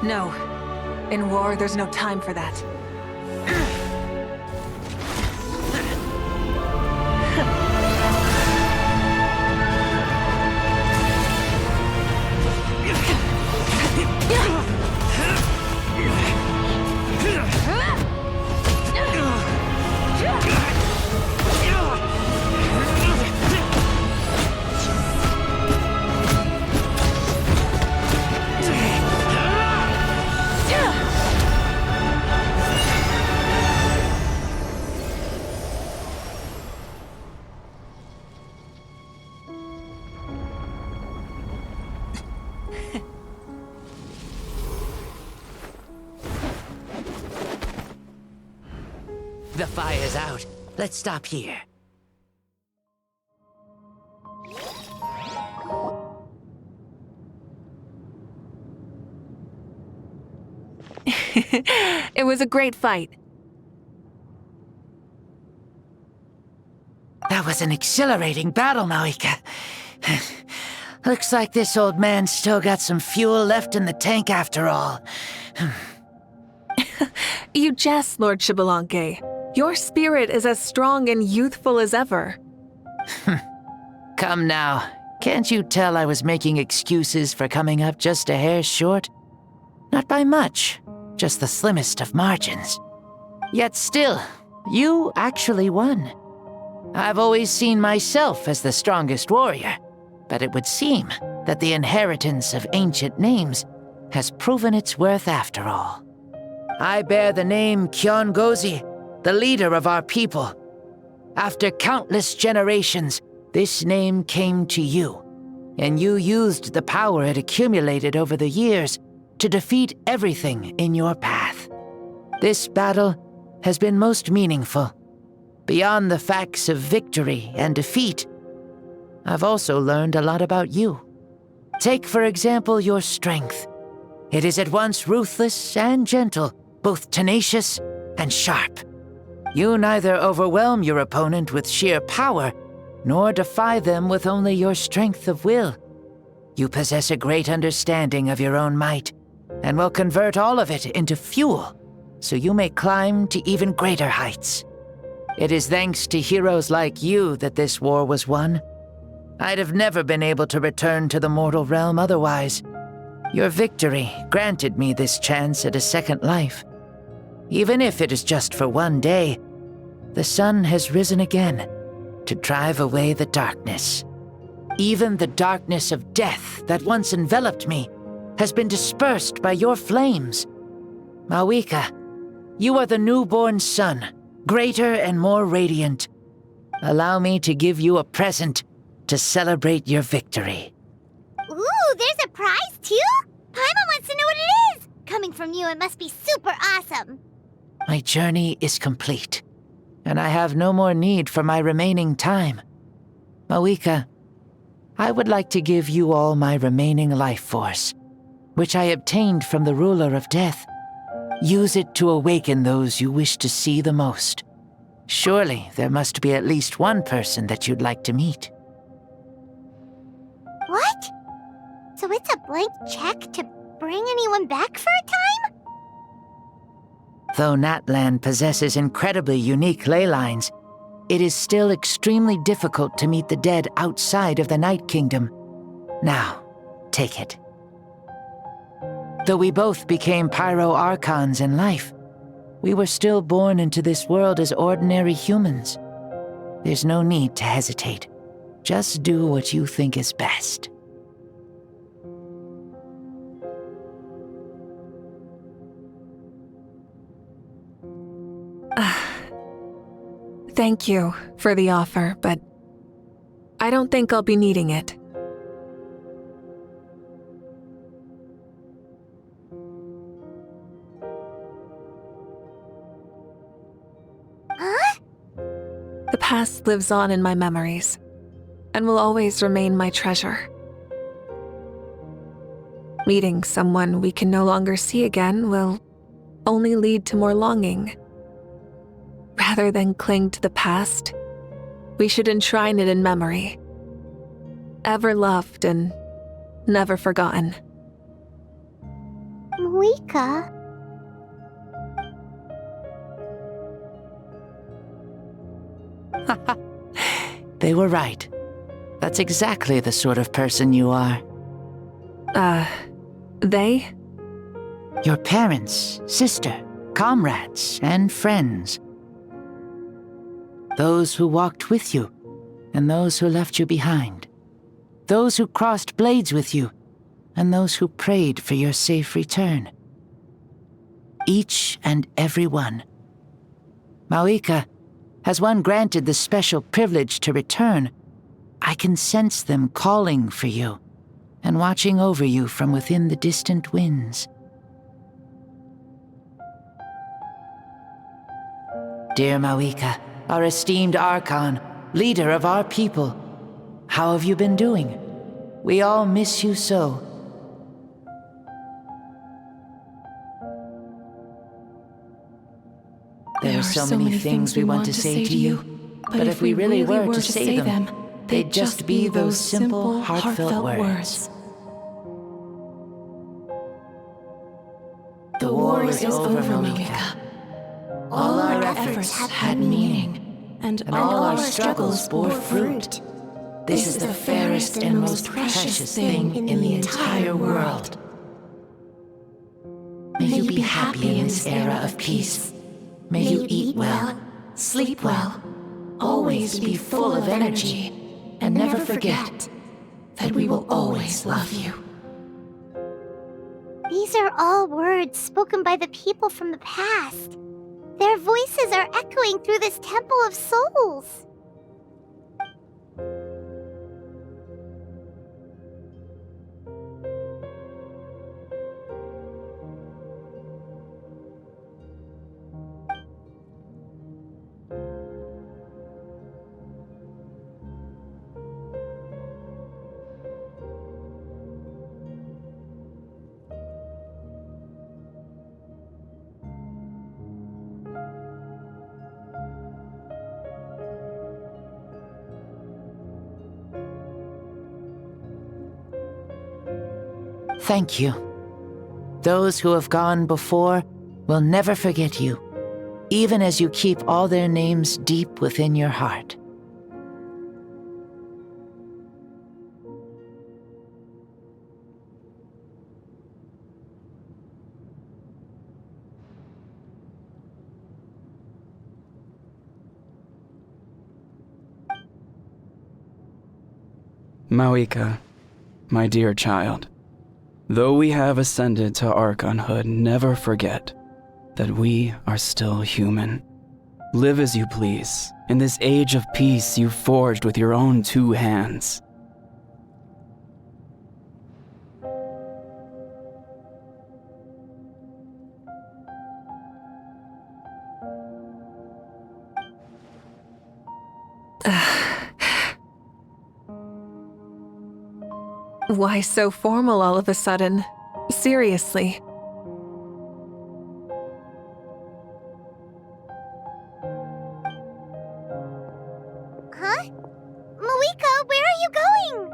No. In war, there's no time for that. The fire's out. Let's stop here. It was a great fight. That That was an exhilarating battle, Mavuika. Looks like this old man's still got some fuel left in the tank after all. You jest, Lord Xbalanque. Your spirit is as strong and youthful as ever. Come now. Can't you tell I was making excuses for coming up just a hair short? Not by much, just the slimmest of margins. Yet still, you actually won. I've always seen myself as the strongest warrior, but it would seem that the inheritance of ancient names has proven its worth after all. I bear the name Kiongozi, the leader of our people. After countless generations, this name came to you, and you used the power it accumulated over the years to defeat everything in your path. This battle has been most meaningful. Beyond the facts of victory and defeat, I've also learned a lot about you. Take, for example, your strength. It is at once ruthless and gentle, both tenacious and sharp. You neither overwhelm your opponent with sheer power, nor defy them with only your strength of will. You possess a great understanding of your own might, and will convert all of it into fuel, so you may climb to even greater heights. It is thanks to heroes like you that this war was won. I'd have never been able to return to the mortal realm otherwise. Your victory granted me this chance at a second life. Even if it is just for one day, the sun has risen again to drive away the darkness. Even the darkness of death that once enveloped me has been dispersed by your flames. Mavuika, you are the newborn sun, greater and more radiant. Allow me to give you a present to celebrate your victory. Ooh, there's a prize too? Paimon wants to know what it is! Coming from you, it must be super awesome. My journey is complete, and I have no more need for my remaining time. Mavuika, I would like to give you all my remaining life force, which I obtained from the ruler of death. Use it to awaken those you wish to see the most. Surely there must be at least one person that you'd like to meet. What? So it's a blank check to bring anyone back for a time? Though Natlan possesses incredibly unique ley lines, it is still extremely difficult to meet the dead outside of the Night Kingdom. Now, take it. Though we both became Pyro-Archons in life, we were still born into this world as ordinary humans. There's no need to hesitate. Just do what you think is best. Thank you for the offer, but I don't think I'll be needing it. Huh? The past lives on in my memories, and will always remain my treasure. Meeting someone we can no longer see again will only lead to more longing. Rather than cling to the past, we should enshrine it in memory. Ever loved and never forgotten. Mavuika? They were right. That's exactly the sort of person you are. They? Your parents, sister, comrades, and friends. Those who walked with you, and those who left you behind. Those who crossed blades with you, and those who prayed for your safe return. Each and every one. Mavuika, has one granted the special privilege to return, I can sense them calling for you, and watching over you from within the distant winds. Dear Mavuika, our esteemed Archon, leader of our people, how have you been doing? We all miss you so. There are so many things we want to say to you. But if we really were to say them, they'd just be those simple, heartfelt words. The war is over, Mavuika. All our efforts had meaning, and all our struggles bore fruit. This is the fairest and most precious thing in the entire world. May you be happy in this era of peace. May you eat well, sleep well, always be full of energy, and never forget that we will always love you. These are all words spoken by the people from the past. Their voices are echoing through this Temple of Souls. Thank you. Those who have gone before will never forget you, even as you keep all their names deep within your heart. Mavuika, my dear child. Though we have ascended to Archonhood, never forget that we are still human. Live as you please, in this age of peace you forged with your own 2 hands. Why so formal all of a sudden? Seriously. Huh? Mavuika, where are you going?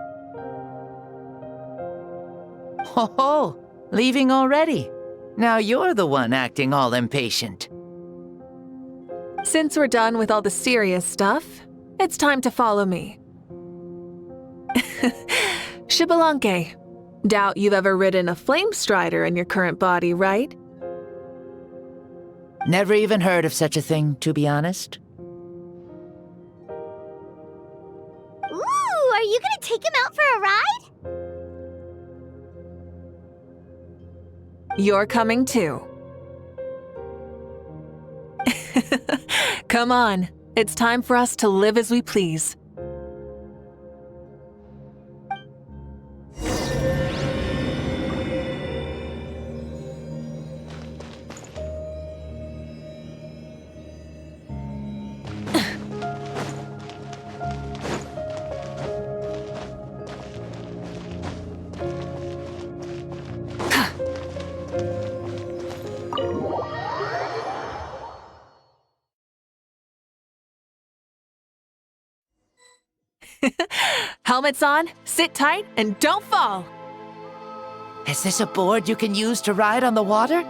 Oh, leaving already? Now you're the one acting all impatient. Since we're done with all the serious stuff, it's time to follow me. Xbalanque, doubt you've ever ridden a flame strider in your current body, right? Never even heard of such a thing, to be honest. Ooh, are you gonna take him out for a ride? You're coming too. Come on, it's time for us to live as we please. Helmets on, sit tight, and don't fall! Is this a board you can use to ride on the water?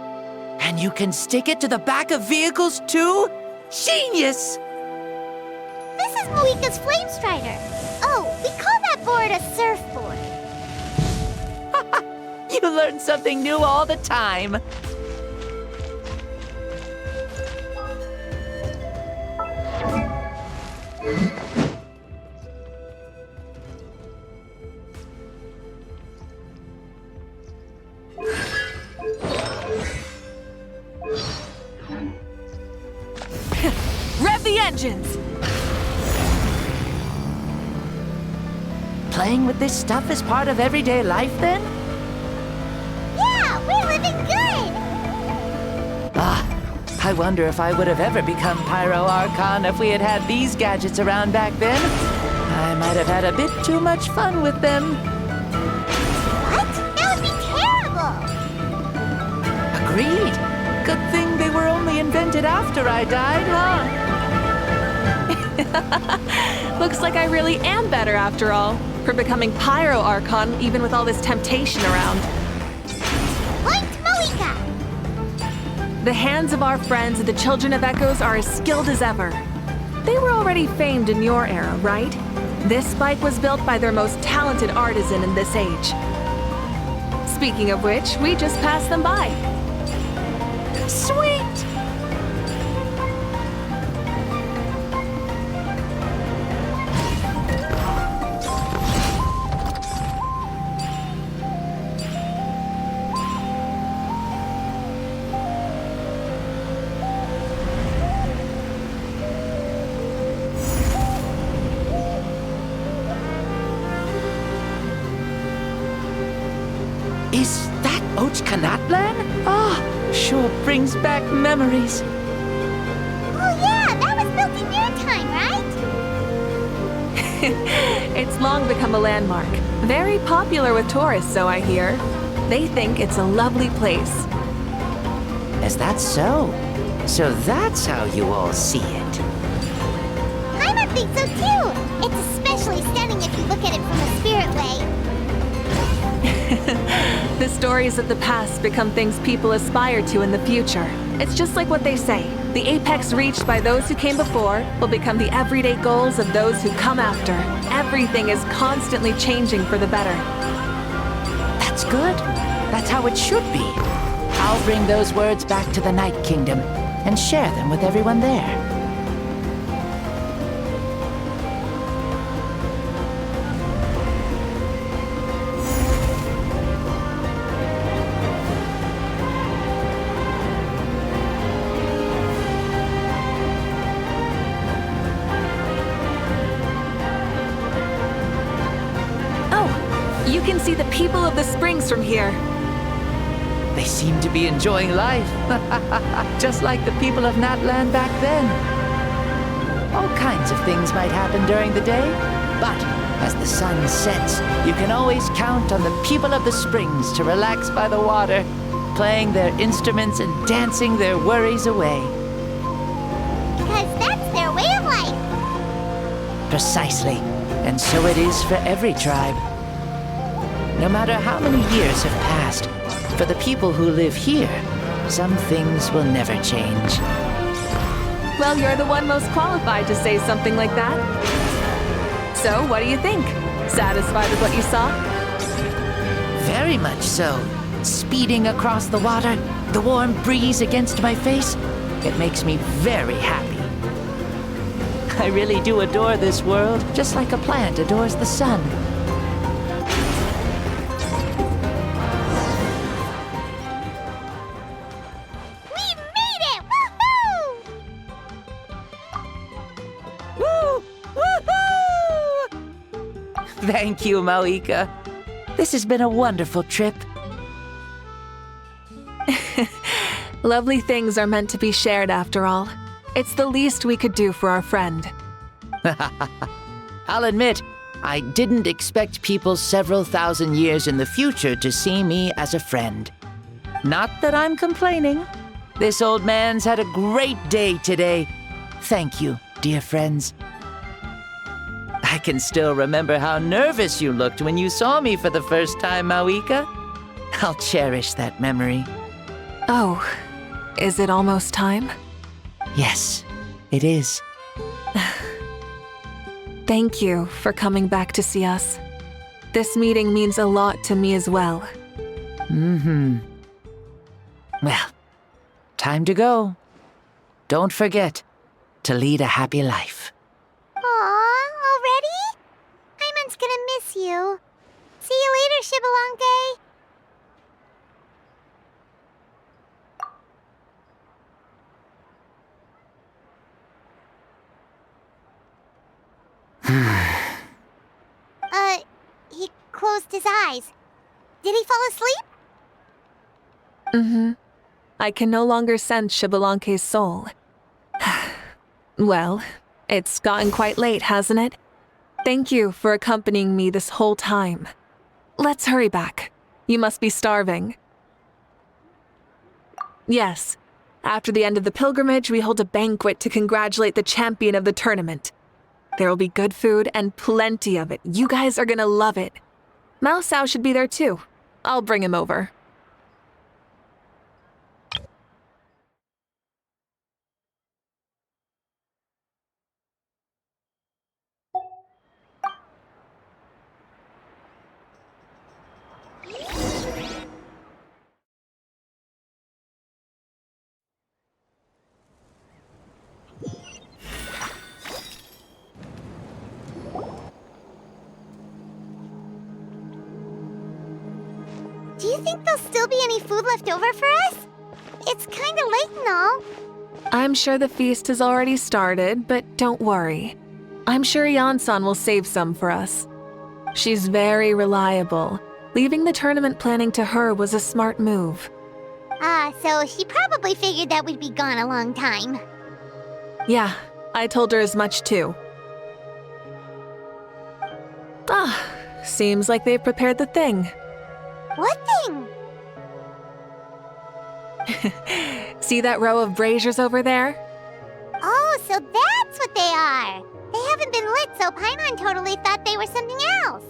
And you can stick it to the back of vehicles too? Genius! This is Mavuika's Flame Strider. Oh, we call that board a surfboard. You learn something new all the time. Rev the engines! Playing with this stuff is part of everyday life, then? Yeah, we're living good! I wonder if I would have ever become Pyro Archon if we had had these gadgets around back then. I might have had a bit too much fun with them. What? That would be terrible! Agreed. Good thing they were only invented after I died, huh? Looks like I really am better after all, for becoming Pyro Archon even with all this temptation around. Point Mavuika! The hands of our friends, the Children of Echoes, are as skilled as ever. They were already famed in your era, right? This spike was built by their most talented artisan in this age. Speaking of which, we just passed them by. Sweet! Is that Ochkanatlan? Ah, sure brings back memories. Oh yeah, that was built in your time, right? It's long become a landmark. Very popular with tourists, so I hear. They think it's a lovely place. Is that so? So that's how you all see it. Paimon thinks so too! It's especially stunning if you look at it from a spirit way. The stories of the past become things people aspire to in the future. It's just like what they say. The apex reached by those who came before will become the everyday goals of those who come after. Everything is constantly changing for the better. That's good. That's how it should be. I'll bring those words back to the Night Kingdom and share them with everyone there. You can see the people of the springs from here. They seem to be enjoying life, just like the people of Natland back then. All kinds of things might happen during the day, but as the sun sets, you can always count on the people of the springs to relax by the water, playing their instruments and dancing their worries away. Because that's their way of life. Precisely, and so it is for every tribe. No matter how many years have passed, for the people who live here, some things will never change. Well, you're the one most qualified to say something like that. So, what do you think? Satisfied with what you saw? Very much so. Speeding across the water, the warm breeze against my face, it makes me very happy. I really do adore this world, just like a plant adores the sun. Thank you, Mavuika. This has been a wonderful trip. Lovely things are meant to be shared after all. It's the least we could do for our friend. I'll admit, I didn't expect people several thousand years in the future to see me as a friend. Not that I'm complaining. This old man's had a great day today. Thank you, dear friends. I can still remember how nervous you looked when you saw me for the first time, Mavuika. I'll cherish that memory. Oh, is it almost time? Yes, it is. Thank you for coming back to see us. This meeting means a lot to me as well. Well, time to go. Don't forget to lead a happy life. Aw, already? Paimon's gonna miss you. See you later, Shibalonke. He closed his eyes. Did he fall asleep? I can no longer sense Shibalonke's soul. Well, it's gotten quite late, hasn't it? Thank you for accompanying me this whole time. Let's hurry back. You must be starving. Yes. After the end of the pilgrimage, we hold a banquet to congratulate the champion of the tournament. There will be good food and plenty of it. You guys are gonna love it. Mao Sao should be there too. I'll bring him over. Do you think there'll still be any food left over for us? It's kinda late and all. I'm sure the feast has already started, but don't worry. I'm sure Yansan will save some for us. She's very reliable. Leaving the tournament planning to her was a smart move. So she probably figured that we'd be gone a long time. Yeah, I told her as much too. Seems like they've prepared the thing. What thing? See that row of braziers over there? Oh, so that's what they are. They haven't been lit, so Paimon totally thought they were something else.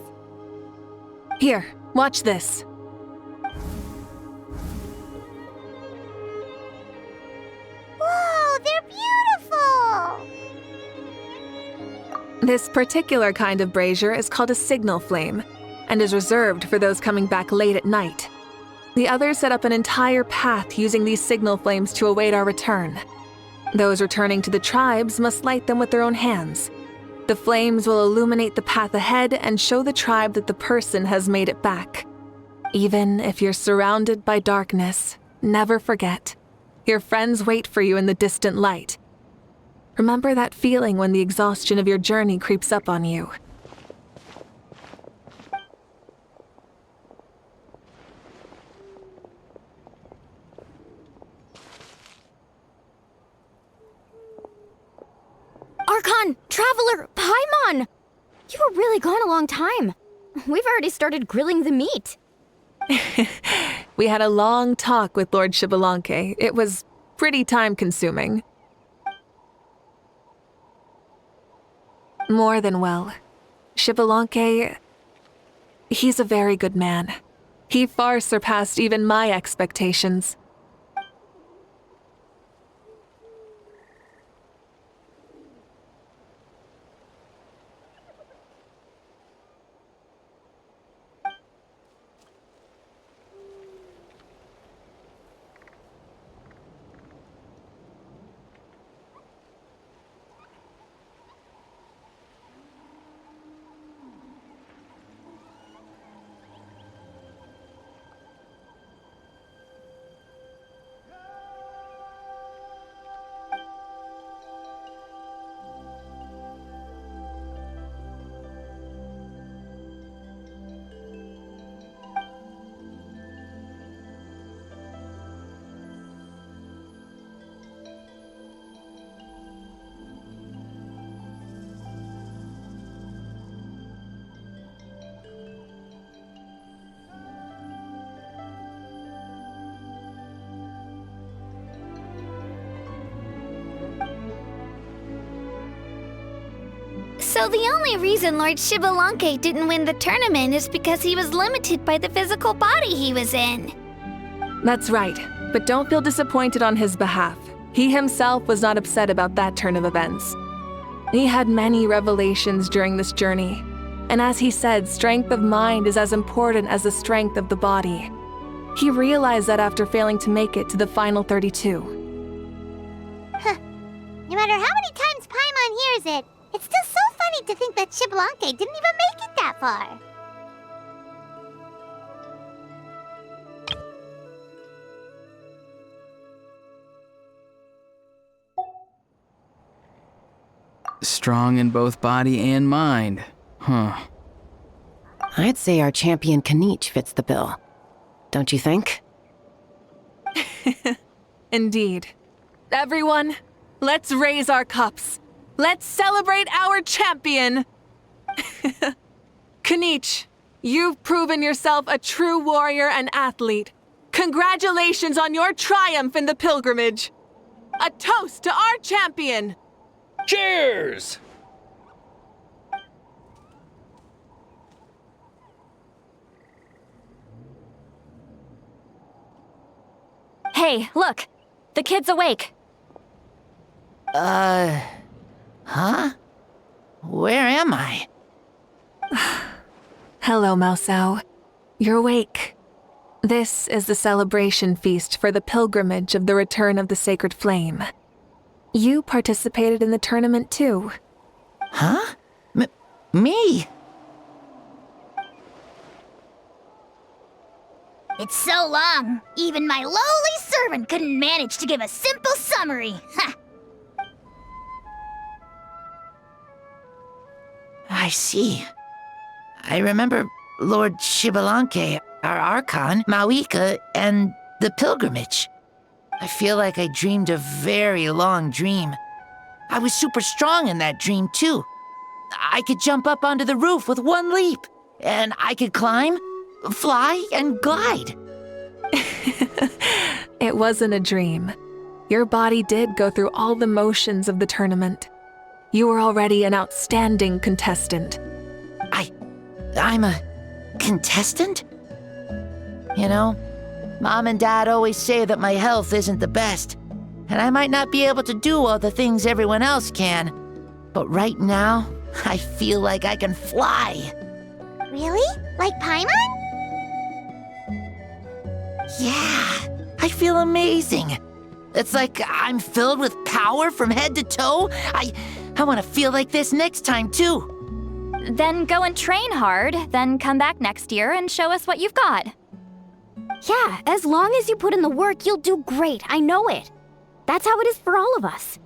Here, watch this. Whoa, they're beautiful! This particular kind of brazier is called a signal flame, and is reserved for those coming back late at night. The others set up an entire path using these signal flames to await our return. Those returning to the tribes must light them with their own hands. The flames will illuminate the path ahead and show the tribe that the person has made it back. Even if you're surrounded by darkness, never forget. Your friends wait for you in the distant light. Remember that feeling when the exhaustion of your journey creeps up on you. Archon! Traveler! Paimon! You were really gone a long time. We've already started grilling the meat. We had a long talk with Lord Xbalanque. It was pretty time-consuming. More than well. Xbalanque, he's a very good man. He far surpassed even my expectations. So the only reason Lord Xbalanque didn't win the tournament is because he was limited by the physical body he was in. That's right, but don't feel disappointed on his behalf. He himself was not upset about that turn of events. He had many revelations during this journey, and as he said, strength of mind is as important as the strength of the body. He realized that after failing to make it to the final 32. No matter how many times Paimon hears it, it's still so funny to think that Xbalanque didn't even make it that far. Strong in both body and mind. Huh. I'd say our champion Kanich fits the bill. Don't you think? Indeed. Everyone, let's raise our cups. Let's celebrate our champion! Kanich, you've proven yourself a true warrior and athlete. Congratulations on your triumph in the pilgrimage. A toast to our champion! Cheers! Hey, look! The kid's awake. Huh? Where am I? Hello, Mausau. You're awake. This is the celebration feast for the pilgrimage of the return of the sacred flame. You participated in the tournament too. Huh? Me? It's so long, even my lowly servant couldn't manage to give a simple summary. Ha! I see. I remember Lord Shibalanke, our Archon, Mavuika, and the pilgrimage. I feel like I dreamed a very long dream. I was super strong in that dream, too. I could jump up onto the roof with one leap, and I could climb, fly, and glide. It wasn't a dream. Your body did go through all the motions of the tournament. You were already an outstanding contestant. I'm a contestant? You know, Mom and Dad always say that my health isn't the best, and I might not be able to do all the things everyone else can. But right now, I feel like I can fly. Really? Like Paimon? Yeah, I feel amazing. It's like I'm filled with power from head to toe. I want to feel like this next time, too. Then go and train hard, then come back next year and show us what you've got. Yeah, as long as you put in the work, you'll do great. I know it. That's how it is for all of us.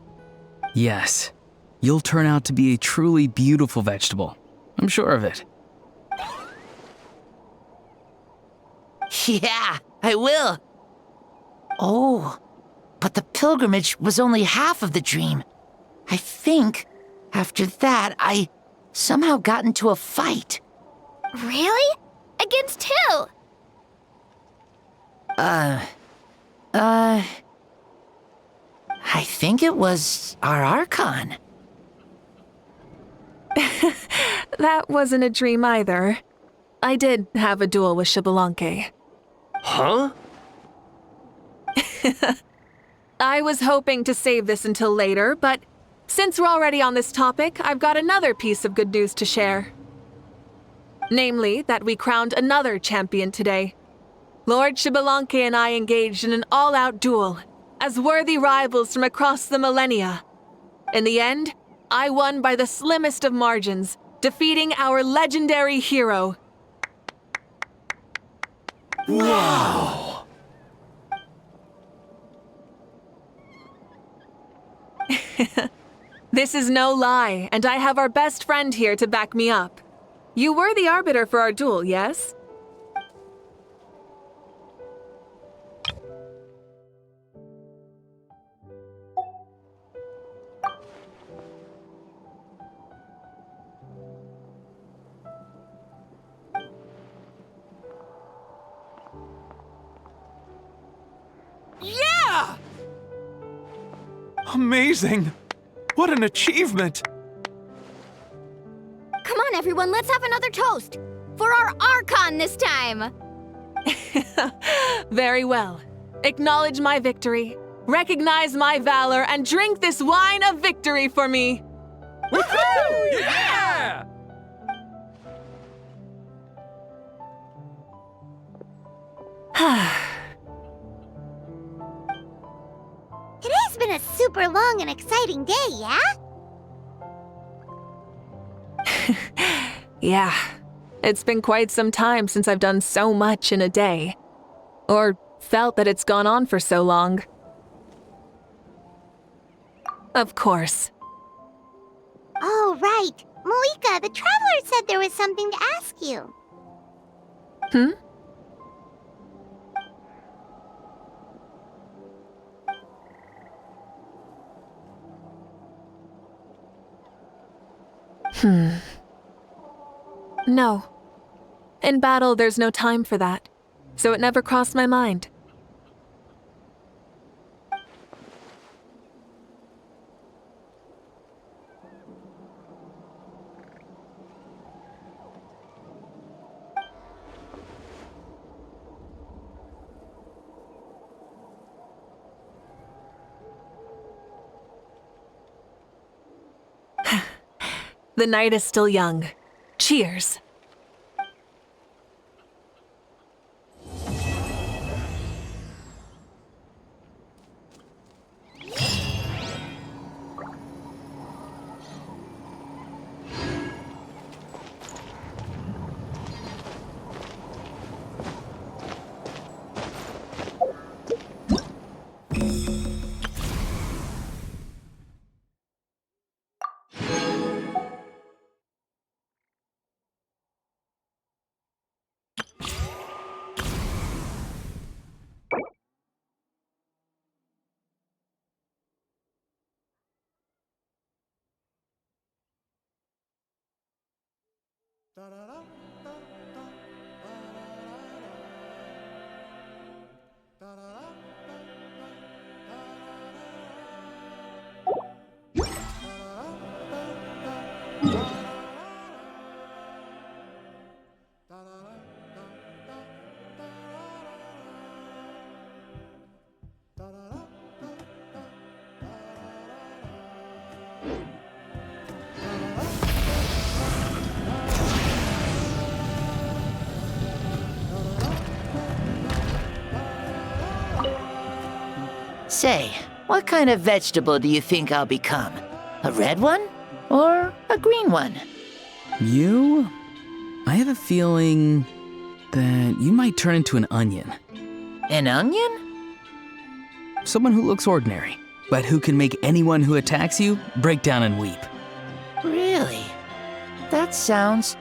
Yes. You'll turn out to be a truly beautiful vegetable. I'm sure of it. Yeah, I will. Oh, but the pilgrimage was only half of the dream. I think after that, I somehow got into a fight. Really? Against who? I think it was our Archon. That wasn't a dream either. I did have a duel with Shibalanke. Huh? I was hoping to save this until later, but since we're already on this topic, I've got another piece of good news to share. Namely, that we crowned another champion today. Lord Shibalanke and I engaged in an all-out duel, as worthy rivals from across the millennia. In the end, I won by the slimmest of margins, defeating our legendary hero. Wow! This is no lie, and I have our best friend here to back me up. You were the arbiter for our duel, yes? Yeah! Amazing! What an achievement! Come on, everyone, let's have another toast. For our Archon this time. Very well. Acknowledge my victory, recognize my valor, and drink this wine of victory for me. Woohoo! Yeah! Today's been a super long and exciting day, yeah? Yeah, it's been quite some time since I've done so much in a day. Or felt that it's gone on for so long. Of course. Oh, right. Mavuika, the Traveler said there was something to ask you. No. In battle, there's no time for that, so it never crossed my mind. The night is still young. Cheers. Say, what kind of vegetable do you think I'll become? A red one? Or a green one? You? I have a feeling that you might turn into an onion. An onion? Someone who looks ordinary, but who can make anyone who attacks you break down and weep. Really? That sounds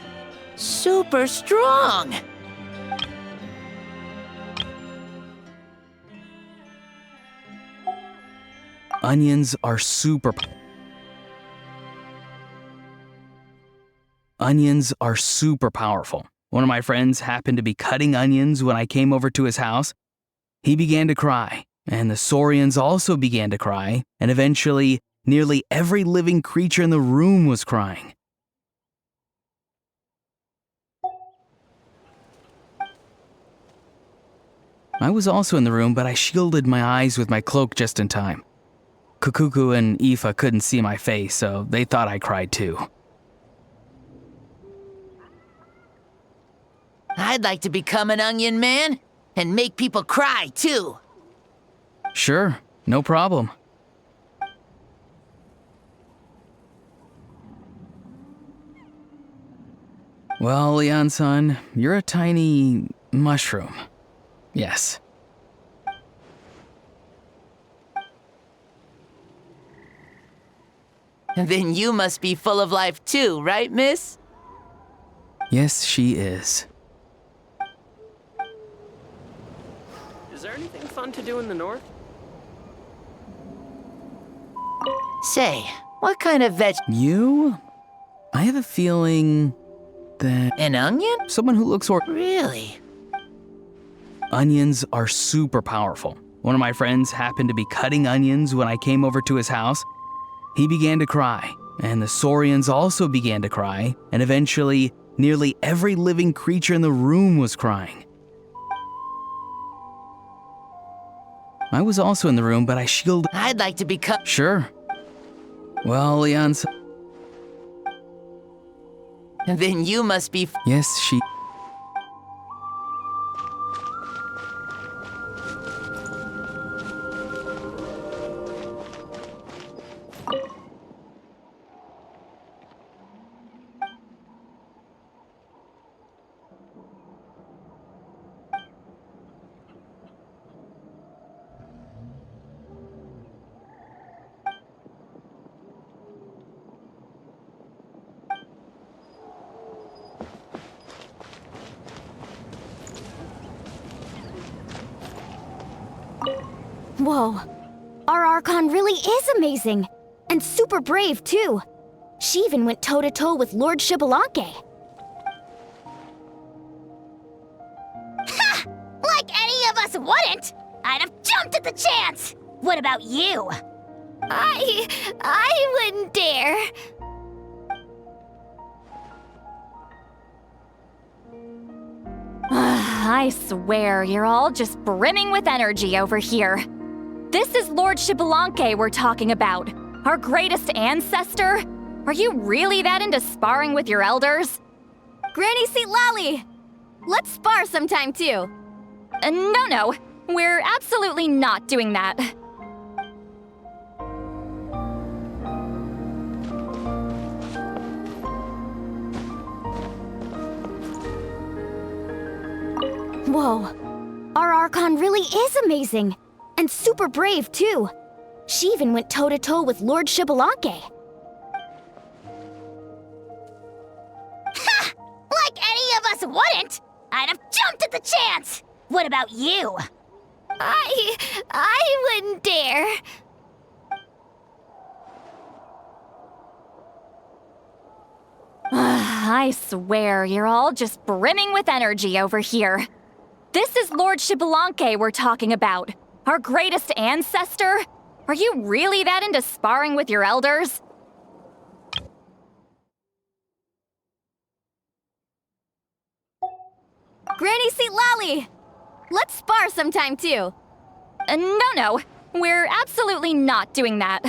super strong! Onions are super powerful. One of my friends happened to be cutting onions when I came over to his house. He began to cry, and the Saurians also began to cry, and eventually, nearly every living creature in the room was crying. I was also in the room, but I shielded my eyes with my cloak just in time. Kukuku and Aoife couldn't see my face, so they thought I cried too. I'd like to become an onion man and make people cry too. Sure, no problem. Well, Leon-san, you're a tiny mushroom. Yes. Then you must be full of life too, right, miss? Yes, she is. Is there anything fun to do in the north? Say, what kind of You? I have a feeling that... An onion? Someone who looks Really? Onions are super powerful. One of my friends happened to be cutting onions when I came over to his house. He began to cry, and the Saurians also began to cry, and eventually, nearly every living creature in the room was crying. I was also in the room, but I shielded... I'd like to become... Sure. Well, Leon-san... Then you must be... Yes, she... Whoa. Our Archon really is amazing. And super brave, too. She even went toe-to-toe with Lord Shibalanke. Ha! Like any of us wouldn't! I'd have jumped at the chance! What about you? I wouldn't dare. I swear, you're all just brimming with energy over here. This is Lord Shibalanke we're talking about, our greatest ancestor. Are you really that into sparring with your elders? Granny Seat Lolly! Let's spar sometime too. No. We're absolutely not doing that. Whoa. Our Archon really is amazing. And super brave, too. She even went toe-to-toe with Lord Shibalanke. Ha! Like any of us wouldn't! I'd have jumped at the chance! What about you? I wouldn't dare. I swear, you're all just brimming with energy over here. This is Lord Shibalanke we're talking about. Our greatest ancestor? Are you really that into sparring with your elders? Granny Seat Lolly! Let's spar sometime too. No. We're absolutely not doing that.